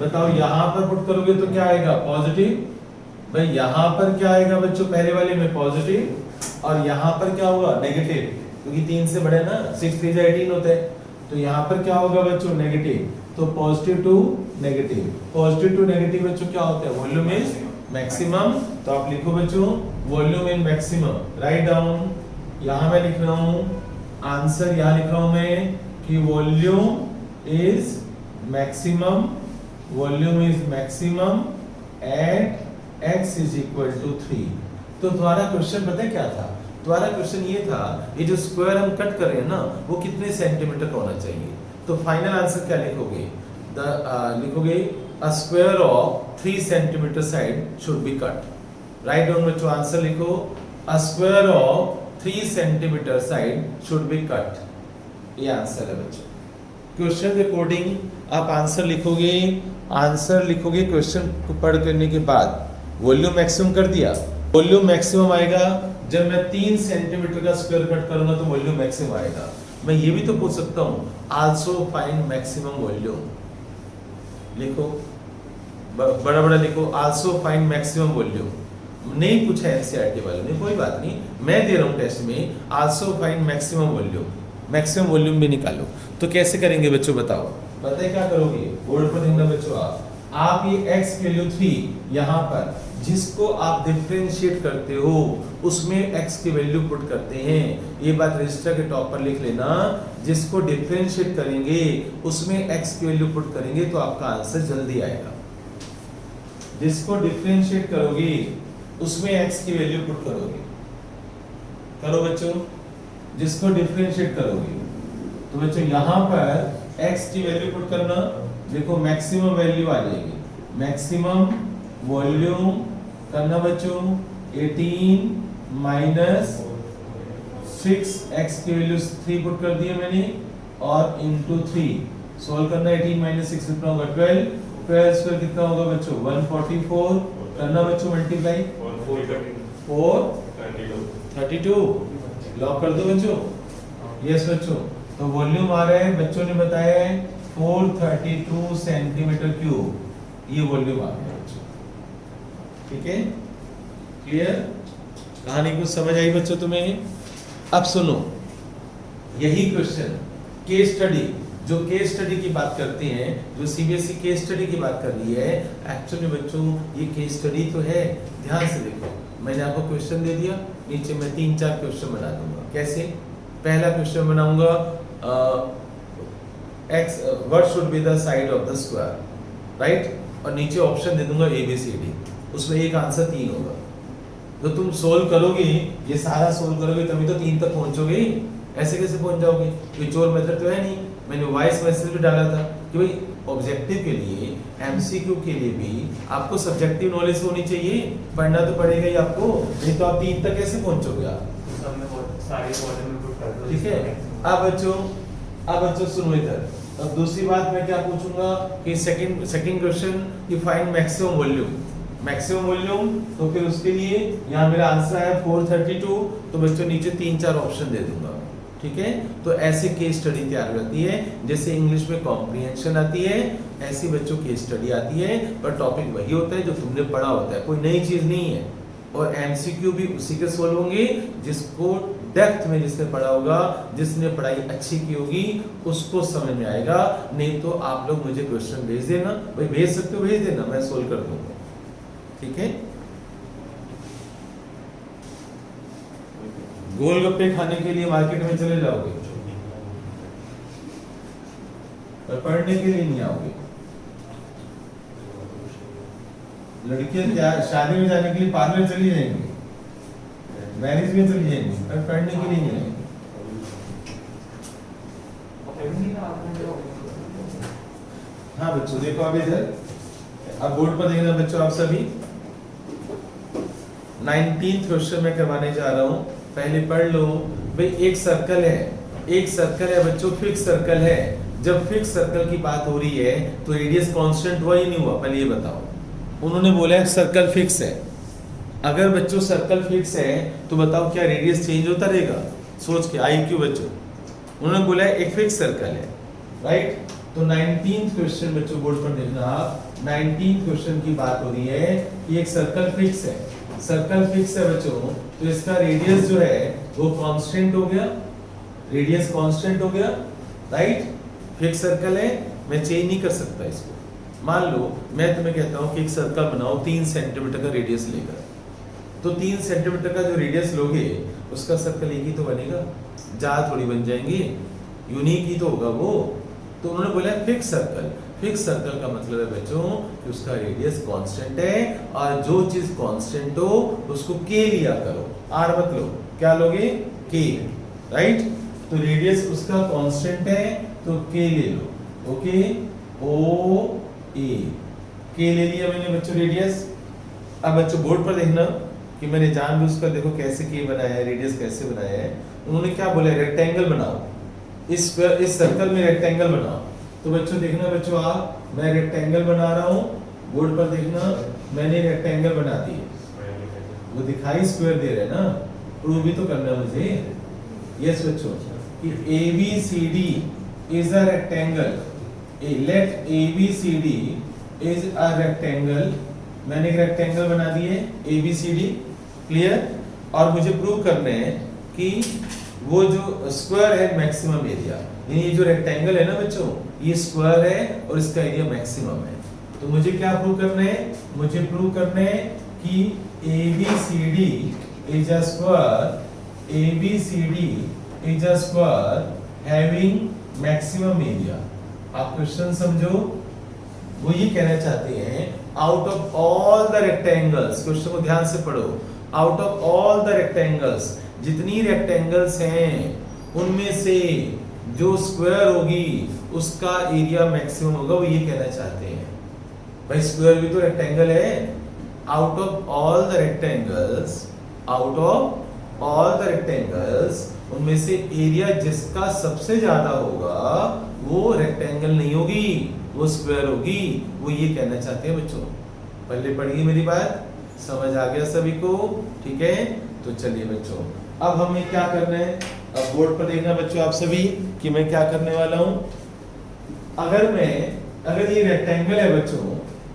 बताओ यहां पर पुट करोगे तो क्या आएगा? पॉजिटिव। भाई यहां पर क्या आएगा बच्चों? पहले वाले में पॉजिटिव, और यहां पर क्या होगा? नेगेटिव, क्योंकि 3 से बड़े ना, 6 3 18 होते हैं, तो यहां पर क्या होगा बच्चों? नेगेटिव। तो positive to negative, positive to negative बच्चों क्या होता है? Volume is maximum. तो आप लिखो बच्चों volume in maximum, right down. यहां मैं लिख रहा हूं आंसर, यहां लिख रहा हूं मैं कि volume is maximum, volume is maximum at x is equal to 3। तो तुम्हारा क्वेश्चन पता है क्या था? तुम्हारा क्वेश्चन ये था, ये जो स्क्वायर हम कट कर रहे हैं ना, वो कितने सेंटीमीटर का होना चाहिए? तो फाइनल आंसर क्या लिखोगे? लिखोगे a square of 3 centimetre side should be cut. Write down बच्चों, आंसर लिखो a square of 3 centimetre side should be cut. ये आंसर है बच्चों। क्वेश्चन के अकॉर्डिंग आप आंसर लिखोगे। आंसर लिखोगे क्वेश्चन को पढ़ करने के बाद। वॉल्यूम मैक्सिमम कर दिया, वॉल्यूम मैक्सिमम आएगा जब मैं 3 सेंटीमीटर का स्क्वायर कट करूंगा तो वॉल्यूम मैक्सिमम आएगा। मैं ये भी तो पूछ सकता हूं आल्सो फाइंड मैक्सिमम वॉल्यूम। लिखो बड़ा बड़ा लिखो, आल्सो फाइंड मैक्सिमम वॉल्यूम। नहीं पूछा एनसीईआरटी वालों ने, कोई बात नहीं, मैं दे रहा हूं टेस्ट में, also find maximum volume. Maximum volume भी निकालो। तो कैसे करेंगे बच्चों? बताओ, बताइए क्या करोगे? बोर्ड पर लिखना बच्चों। आप ये x की वैल्यू 3 यहाँ पर जिसको आप डिफरेंशिएट करते हो उसमें x की वैल्यू पुट करते हैं। ये बात रजिस्टर के टॉप पर लिख लेना, जिसको डिफरेंशिएट करेंगे उसमें x की वैल्यू पुट करेंगे तो आपका आंसर जल्दी आएगा। जिसको डिफरेंशिएट करोगे उसमें x की वैल्यू पुट करोगे। करो बच्चों, जिसको डिफरेंशिएट करोगे तो बच्चों यहाँ पर x की वैल्यू पुट करना। देखो मैक्सिमम वैल्यू आ जाएगी, मैक्सिमम वॉल्यूम करना बच्चों 18 माइनस 6x की वैल्यू 3 पुट कर दिया मैंने, और इनटू 3 सोल्व करना। 18 माइनस 6 कितना होगा? 12। 12 स्क्वायर कितना होगा बच्चों? 144 करना बच्चों, मल्टीप्लाई 4 32 लॉक कर दो बच्चों। यस बच्चों, तो वॉल्यूम आ रहा है, बच्चों ने बताया है 432 सेंटीमीटर क्यूब, ये वॉल्यूम आ गया बच्चों। ठीक है, क्लियर? कहानी कुछ समझ आई बच्चों तुम्हें? अब सुनो, यही क्वेश्चन केस स्टडी, जो केस स्टडी की बात करते हैं, जो सीबीएसई केस स्टडी की बात कर रही है, एक्चुअली बच्चों ये केस स्टडी तो है। ध्यान से देखो, मैंने आपको क्वेश्चन दे दिया, नीचे मैं 3-4 क्वेश्चन बना दूंगा। कैसे? पहला क्वेश्चन बनाऊंगा x what should be the side of the square, right? और नीचे ऑप्शन दे दूंगा A B C D, उसमें एक आंसर 3 होगा। तो तुम सोल्व करोगे, ये सारा सोल्व करोगे तभी तो 3 तक पहुंचोगे। ऐसे कैसे पहुंच जाओगे? कोई चोर मेथड तो है नहीं। मैंने वॉइस मैसेज भी डाला था कि भाई ऑब्जेक्टिव के लिए, एमसीक्यू के लिए भी आपको सब्जेक्टिव नॉलेज होनी चाहिए, पढ़ना तो पड़ेगा ही आपको, नहीं तो आप 3 तक कैसे पहुंचोगे आप? ठीक है। अब बच्चों सुनो इधर। अब दूसरी बात मैं क्या पूछूंगा कि सेकंड क्वेश्चन कि find maximum volume. Maximum volume, तो फिर उसके लिए यहाँ मेरा आंसर है 432, तो बच्चों नीचे 3-4 ऑप्शन दे दूंगा। ठीक है, तो ऐसे केस स्टडी तैयार होती है। जैसे इंग्लिश में कॉम्प्रिहेंशन आती है, ऐसी बच्चों केस स्टडी आती है, पर टॉपिक वही होता है जो तुमने पढ़ा होता है, कोई नई चीज नहीं है। और एमसीक्यू भी उसी के सोल्व होंगे जिसको डेप्थ में जिसने पढ़ा होगा, जिसने पढ़ाई अच्छी की होगी उसको समझ में आएगा। नहीं तो आप लोग मुझे क्वेश्चन भेज देना, भाई भेज सकते हो, भेज देना, मैं सोल्व कर दूंगा। ठीक है। गोलगप्पे खाने के लिए मार्केट में चले जाओगे, पर पढ़ने के लिए नहीं आओगे। लड़कियां शादी में जाने के लिए पार्लर चली जाएंगी, मैरिज में चली जाएंगी, पर पढ़ने के लिए नहीं आएंगी। हाँ बच्चों देखो, अब इधर अब बोर्ड पर देखना बच्चों, आप सभी 19th क्वेश्चन में करवाने जा रहा हूं। पहले पढ़ लो भाई, एक सर्कल है बच्चों, फिक्स सर्कल है। जब फिक्स सर्कल की बात हो रही है तो रेडियस कांस्टेंट हुआ ही नहीं हुआ, पहले ये बताओ। उन्होंने बोला है सर्कल फिक्स है। अगर बच्चों सर्कल फिक्स है तो बताओ क्या रेडियस चेंज होता रहेगा? सोच के आई क्यों बच्चों, उन्होंने बोला है एक फिक्स सर्कल है, राइट। तो 19th क्वेश्चन बच्चों बोर्ड पर देखना आप, 19th क्वेश्चन की बात हो रही है कि एक सर्कल फिक्स है। सर्कल फिक्स है बच्चों, तो इसका रेडियस जो है वो कांस्टेंट हो गया, रेडियस कांस्टेंट हो गया, राइट। फिक्स सर्कल है, मैं चेंज नहीं कर सकता इसको। मान लो मैं तुम्हें कहता हूं कि एक सर्कल बनाओ 3 सेंटीमीटर का रेडियस लेकर, तो 3 सेंटीमीटर का जो रेडियस लोगे उसका सर्कल एक ही तो बनेगा, ज्यादा थोड़ी बन जाएंगे, यूनिक ही तो होगा वो। तो उन्होंने बोला फिक्स सर्कल। फिक्स सर्कल का मतलब है बच्चों कि उसका रेडियस कांस्टेंट है, और जो चीज कांस्टेंट हो उसको के लिया करो, आर मत लो। क्या लोगे? के, राइट। तो रेडियस उसका कांस्टेंट है तो के ले लो, ओके। ओ ए, के ले लिया मैंने बच्चों रेडियस। अब बच्चों बोर्ड पर देखना कि मैंने जानबूझकर देखो कैसे के बनाया है, रेडियस कैसे बनाया है। उन्होंने क्या बोला? रेक्टेंगल बनाओ, इस सर्कल में रेक्टेंगल बनाओ। तो बच्चों देखना बच्चों, आप मैं रेक्टेंगल बना रहा हूँ, बोर्ड पर देखना मैंने रेक्टेंगल बना दिए। वो दिखाई स्क्वायर दे रहे हैं ना, प्रूव भी तो करना है मुझे। यस बच्चों, कि ABCD is a rectangle, let ABCD is a rectangle। मैंने एक रेक्टेंगल बना दिए ABCD, क्लियर। और मुझे प्रूव करना है कि वो जो स्क्वायर है मैक्सिमम एरिया, यानी ये जो रेक्टेंगल है ना बच्चों, ये स्क्वायर है और इसका एरिया मैक्सिमम है। तो मुझे क्या प्रूव करना है? मुझे प्रूव करना है कि ABCD is a square, ABCD is a square having maximum area। आप क्वेश्चन समझो, वो ये कहना चाहते हैं out of all the rectangles, question को ध्यान से पढ़ो, out of all the rectangles, जितनी रेक्टेंगल्स हैं उनमें से जो स्क्वायर होगी उसका एरिया मैक्सिमम होगा, वो ये कहना चाहते हैं। भाई स्क्वायर भी तो रेक्टेंगल है। Out of all the rectangles, out of all the rectangles, उनमें से एरिया जिसका सबसे ज्यादा होगा वो रेक्टेंगल नहीं होगी, वो स्क्वायर होगी, वो ये कहना चाहते हैं बच्चों। पहले पढ़िए मेरी बात, समझ आ गया सभी को? ठीक है, तो चलिए बच्चों अब हमें क्या करना है, अब बोर्ड पर देखना बच्चों आप सभी कि मैं क्या करने वाला हूं। अगर ये रेक्टेंगल है बच्चों,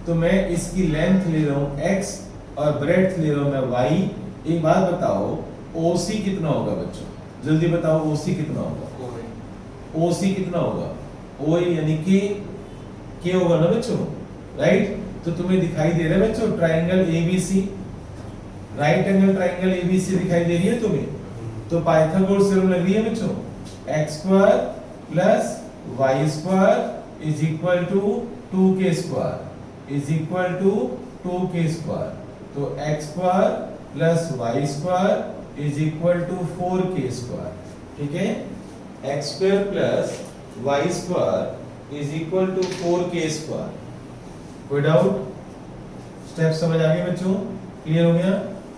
तो मैं इसकी लेंथ ले रहा हूं x और ब्रेड्थ ले रहा हूं मैं y। एक बात बताओ, OC कितना होगा बच्चों? जल्दी बताओ, OC कितना होगा? OC कितना होगा? O यानी कि के होगा ना बच्चों, राइट। तो तुम्हें दिखाई दे रहा है बच्चों triangle ABC, right angle triangle ABC दिखाई दे रही है तुम्हें? तो पाइथागोरस थ्योरम लग रही है बच्चों, x square plus y square is equal to 2k square is equal to 2k square. तो x square plus y square is equal to 4k square, ठीक है। x square plus y square is equal to 4k square. कोई डाउट? स्टेप समझ आ गए बच्चों? क्लियर हो गया?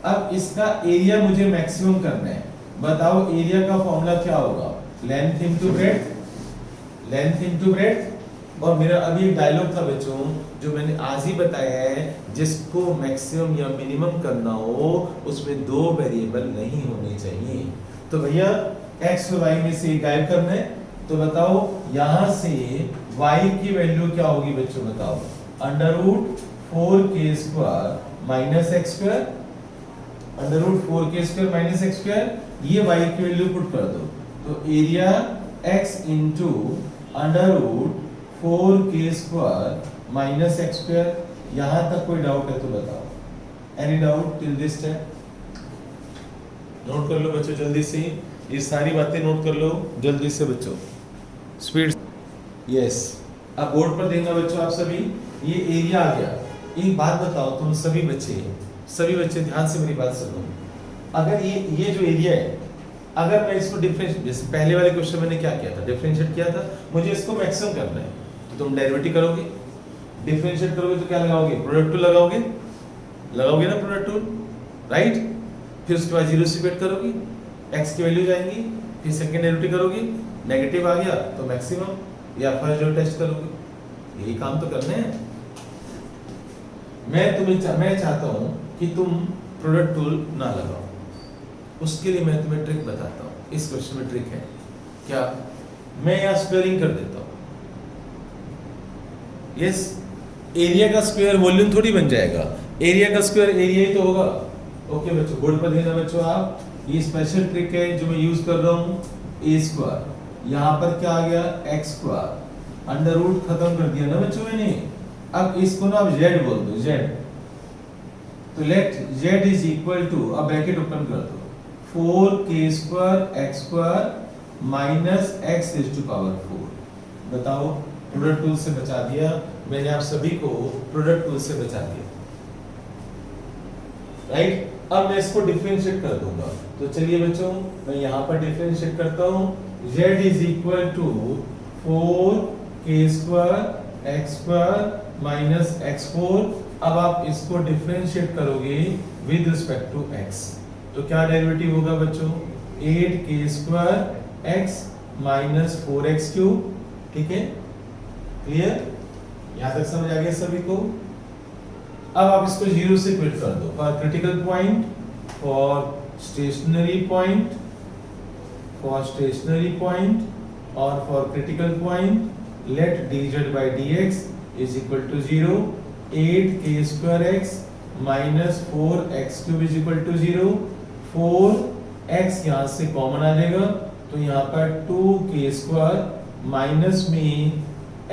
अब इसका एरिया मुझे मैक्सिमम करना है। बताओ एरिया का फॉर्मूला क्या होगा? Length into breadth, length into breadth. और मेरा अभी एक डायलॉग था बच्चों जो मैंने आज ही बताया है, जिसको मैक्सिमम या मिनिमम करना हो उसमें दो वेरिएबल नहीं होने चाहिए। तो भैया x और y में से गायब करना है, तो बताओ यहां से y की वैल्यू क्या होगी बच्चों? बताओ, √4k square minus x square, √4k square minus x square, ये y की वैल्यू पुट कर दो। तो area x into √4k square minus x square. यहां तक कोई डाउट है तो बताओ? Any doubt till this step? Note कर लो बच्चों जल्दी से, ये सारी बातें नोट कर लो जल्दी से बच्चों, स्पीड। यस, अब बोर्ड पर देखना बच्चों आप सभी, ये एरिया आ गया। एक बात बताओ तुम सभी बच्चे ध्यान से मेरी बात सुनो। अगर ये जो एरिया है, अगर मैं इसको डिफरेंशिएट, जैसे पहले वाले क्वेश्चन मैंने क्या किया था, डिफरेंशिएट किया था, मुझे इसको मैक्सिमम करना है, तो तुम डेरिवेटिव करोगे, डिफरेंशिएट करोगे तो क्या लगाओगे? प्रोडक्ट टूल लगाओगे ना, प्रोडक्ट टूल, राइट। फिर उसके बाद जीरो से डिवाइड करोगे, x की वैल्यू जाएंगी, फिर सेकंड डेरिवेटिव करोगी, नेगेटिव आ गया तो मैक्सिमम या फर्स्ट डेरिवेटिव टेस्ट करोगे। यही काम तो करने हैं। मैं चाहता हूं कि तुम प्रोडक्ट टूल ना लगाओ, उसके लिए मैं तुम्हें ट्रिक बताता हूं। इस क्वेश्चन में ट्रिक है क्या, मैं यहाँ स्क्वायरिंग कर देता हूं। यस, एरिया का स्क्वायर वॉल्यूम थोड़ी बन जाएगा, एरिया का स्क्वायर एरिया ही तो होगा। ओके बच्चों, बोर्ड पर देना बच्चों आप, ये स्पेशल ट्रिक है जो मैं यूज कर रहा हूँ। ए स्क्वायर, यहाँ पर क्या आ गया एक्स स्क्वायर, अंडर रूट खत्म कर दिया ना बच्चों मैंने। अब इसको ना आप जेड बोल दो, जेड। तो let Z is equal to, अब ब्रैकेट ओपन कर दो, 4k square X square minus X is to power 4। बताओ, प्रोडक्ट टूल से बचा दिया मैंने आप सभी को, प्रोडक्ट टूल से बचा दिया, राइट। अब मैं इसको डिफरेंशिएट कर दूंगा, तो चलिए बच्चों मैं यहाँ पर डिफरेंशिएट करता हूँ। z is equal to 4k square X square minus x4। अब आप इसको डिफरेंशिएट करोगे विद रिस्पेक्ट टू x, तो क्या डेरिवेटिव होगा बच्चों, 8k square x minus 4x cube. ठीक है, क्लियर, यहां तक समझ आ गया सभी को। अब आप इसको 0 से क्विट कर दो, for critical point, for stationary point, for stationary point और for critical point let dz by dx is equal to 0, 8k square x minus 4x cube is equal to 0, 4x यहाँ से कॉमन आ जाएगा, तो यहाँ पर 2k स्क्वायर माइनस में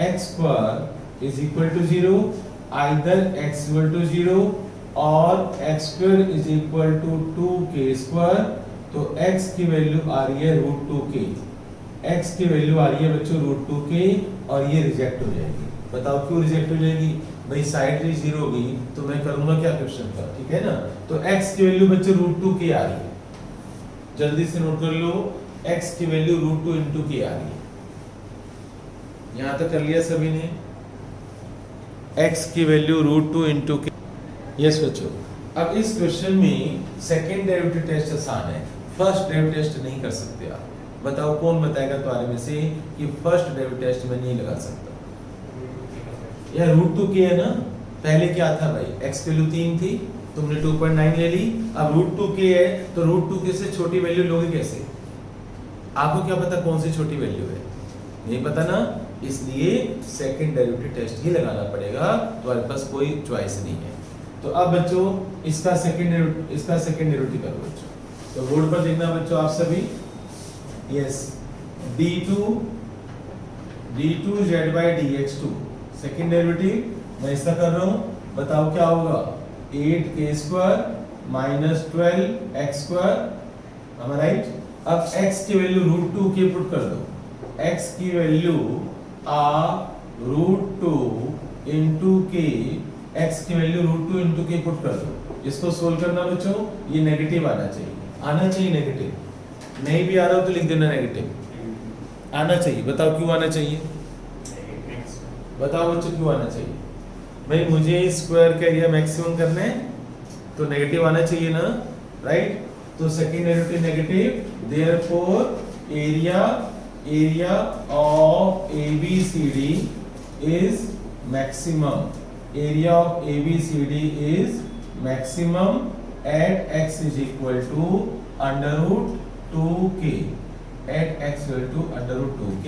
x स्क्वायर is equal to 0, either x equal to 0 और x स्क्वायर is equal to 2k square. तो x की वैल्यू आ रही है √2k, x की वैल्यू आ रही है बच्चों √2k, और ये रिजेक्ट हो जाएगी। बताओ क्यों रिजेक्ट हो जाएगी, भाई साइड रेंज 0 होगी तो मैं करूंगा क्या क्वेश्चन का, ठीक है ना। तो x की वैल्यू बच्चों √2k आ रही है, जल्दी से नोट कर लो, x की वैल्यू √2 * k आ रही है। यहां तक कर लिया सभी ने, x की वैल्यू √2 * k। यस बच्चों, अब इस क्वेश्चन में सेकंड डेरिवेटिव टेस्ट आसान है, फर्स्ट डेरिवेटिव टेस्ट नहीं कर सकते आप। बताओ कौन बताएगा तुम्हारे में से कि फर्स्ट डेरिवेटिव टेस्ट में नहीं लगा सकता। यार √2k है ना, पहले क्या था भाई, x की वैल्यू 3 थी, तुमने 2.9 ले ली, अब √2k है तो √2k से छोटी वैल्यू लोगे कैसे। आपको क्या पता कौन सी छोटी वैल्यू है, नहीं पता ना, इसलिए सेकंड डेरिवेटिव टेस्ट ही लगाना पड़ेगा, तुम्हारे पास कोई चॉइस नहीं है। तो अब बच्चों इसका सेकंड डेरिवेटिव करो बच्चों, तो बोर्ड पर देखना बच्चों आप सभी। Yes, d2z by dx2 second derivative मैं इसका कर रहा हूं, बताओ क्या होगा, 8k square minus 12x square, am I right? अब x की वैल्यू √2k पुट कर दो, x की वैल्यू √2 * k, x की वैल्यू √2 * k पुट कर दो। इसको सोल्व करना बच्चों, ये नेगेटिव आना चाहिए नेगेटिव, नहीं भी आ रहा हो तो लिख देना नेगेटिव आना चाहिए। बताओ क्यों आना चाहिए, बताओ बच्चों क्यों आना चाहिए। भाई मुझे स्क्वायर का एरिया मैक्सिमम करना है तो नेगेटिव आना चाहिए ना, राइट। तो second derivative negative, therefore area of ABCD is maximum, area of ABCD is maximum at x is equal to √2k, at x equal to √2k,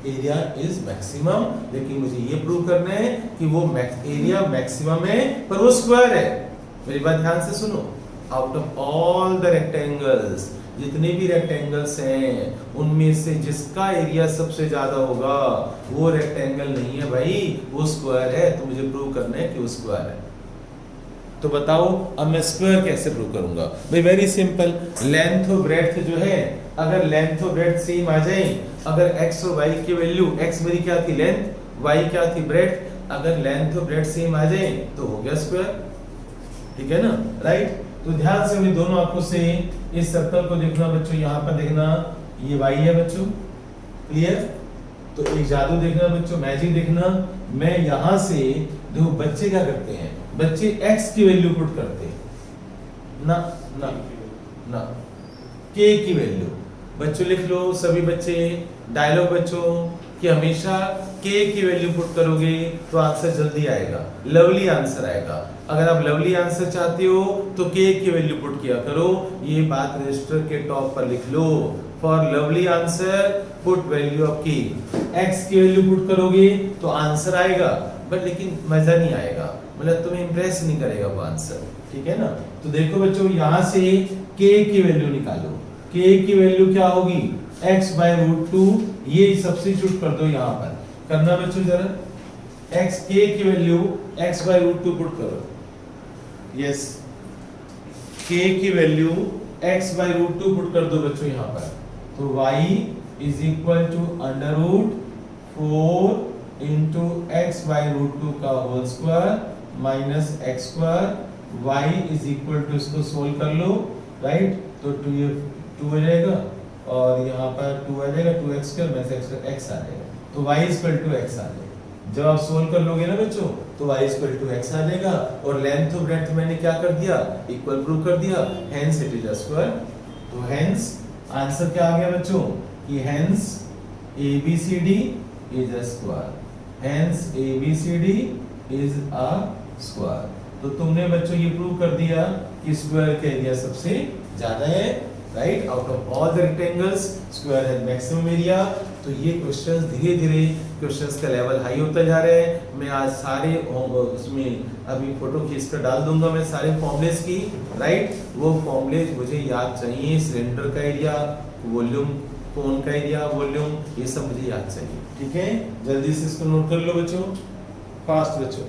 area is maximum. लेकिन मुझे ये प्रूव करना है कि वो एरिया मैक्सिमम है पर वो स्क्वायर है। मेरी बात ध्यान से सुनो, out of all the rectangles, जितने भी रेक्टेंगल्स हैं उनमें से जिसका एरिया सबसे ज्यादा होगा वो रेक्टेंगल नहीं है भाई, वो स्क्वायर है। तो मुझे प्रूव करना है कि वो स्क्वायर है। तो बताओ अब मैं स्क्वायर कैसे प्रूव करूंगा। भाई वेरी सिंपल, लेंथ और ब्रेड्थ जो है, अगर लेंथ और ब्रेड्थ सेम आ जाए, अगर x और y की वैल्यू, x मेरी क्या थी लेंथ, y क्या थी ब्रेड्थ, अगर लेंथ और ब्रेड्थ सेम आ जाए तो हो गया स्क्वायर, ठीक है ना, राइट। तो ध्यान से मेरी दोनों आंखों से इस सर्कल को देखना बच्चों, यहाँ पर देखना ये y है बच्चों, क्लियर। तो एक जादू देखना बच्चों, मैजिक देखना। मैं यहाँ से देखो बच्चे क्या करते हैं, बच्चे x की वैल्यू पुट करते हैं ना, के की वैल्यू। बच्चों लिख लो सभी बच्चे डायलॉग बच्चों कि हमेशा के की वैल्यू पुट करोगे तो आंसर जल्दी आएगा, लवली आंसर आएगा। अगर आप लवली आंसर चाहते हो तो के की वैल्यू पुट किया करो। ये बात रजिस्टर के टॉप पर लिख लो। For lovely answer put value of K. X की वैल्यू पुट करोगे तो आंसर आएगा, बट लेकिन मजा नहीं आएगा, मतलब तुम्हें इंप्रेस नहीं करेगा वो आंसर, ठीक है ना। तो देखो बच्चों यहाँ से के की वैल्यू निकालो। के की वैल्यू क्या होगी, x/√2। ये सब्स्टिट्यूट कर दो यहाँ पर, करना बच्चों जरा। x के की वैल्यू x/√2 पुट करो। यस, k की वैल्यू x/√2 पुट कर दो बच्चों यहाँ पर। तो y is equal to √4 into x/√2 का whole square minus x square. y is equal to, इसको सोल्व कर लो, राइट। तो 2 आ जाएगा और यहाँ पर 2 आ जाएगा, 2x स्क्वायर माइनस x आ जाएगा। तो y इक्वल टू x आ जाएगा। जब आप सोल्व कर लोगे ना बच्चों तो y इक्वल टू x आ जाएगा। और लेंथ और ब्रेड्थ मैंने क्या कर दिया, इक्वल प्रूव कर दिया, hence it is a square. तो हेंस आंसर क्या आ गया बच्चों कि hence ABCD is a square. Hence ABCD is a square. तो तुमने बच्चों ये प्रूव कर दिया कि स्क्वायर का एरिया सबसे ज्यादा है, right. Out of all the rectangles square has maximum area. तो ये क्वेश्चंस धीरे धीरे क्वेश्चंस का लेवल हाई होता जा रहा है। मैं आज सारे उसमें अभी फोटो खींच कर डाल दूंगा मैं सारे फॉर्मूलेस की, राइट। वो फॉर्मूलेस मुझे याद चाहिए, सिलेंडर का एरिया, वॉल्यूम, कोन का एरिया, वॉल्यूम, ये सब मुझे याद चाहिए, ठीक है। जल्दी से इसको नोट कर लो बच्चों, फास्ट बच्चों।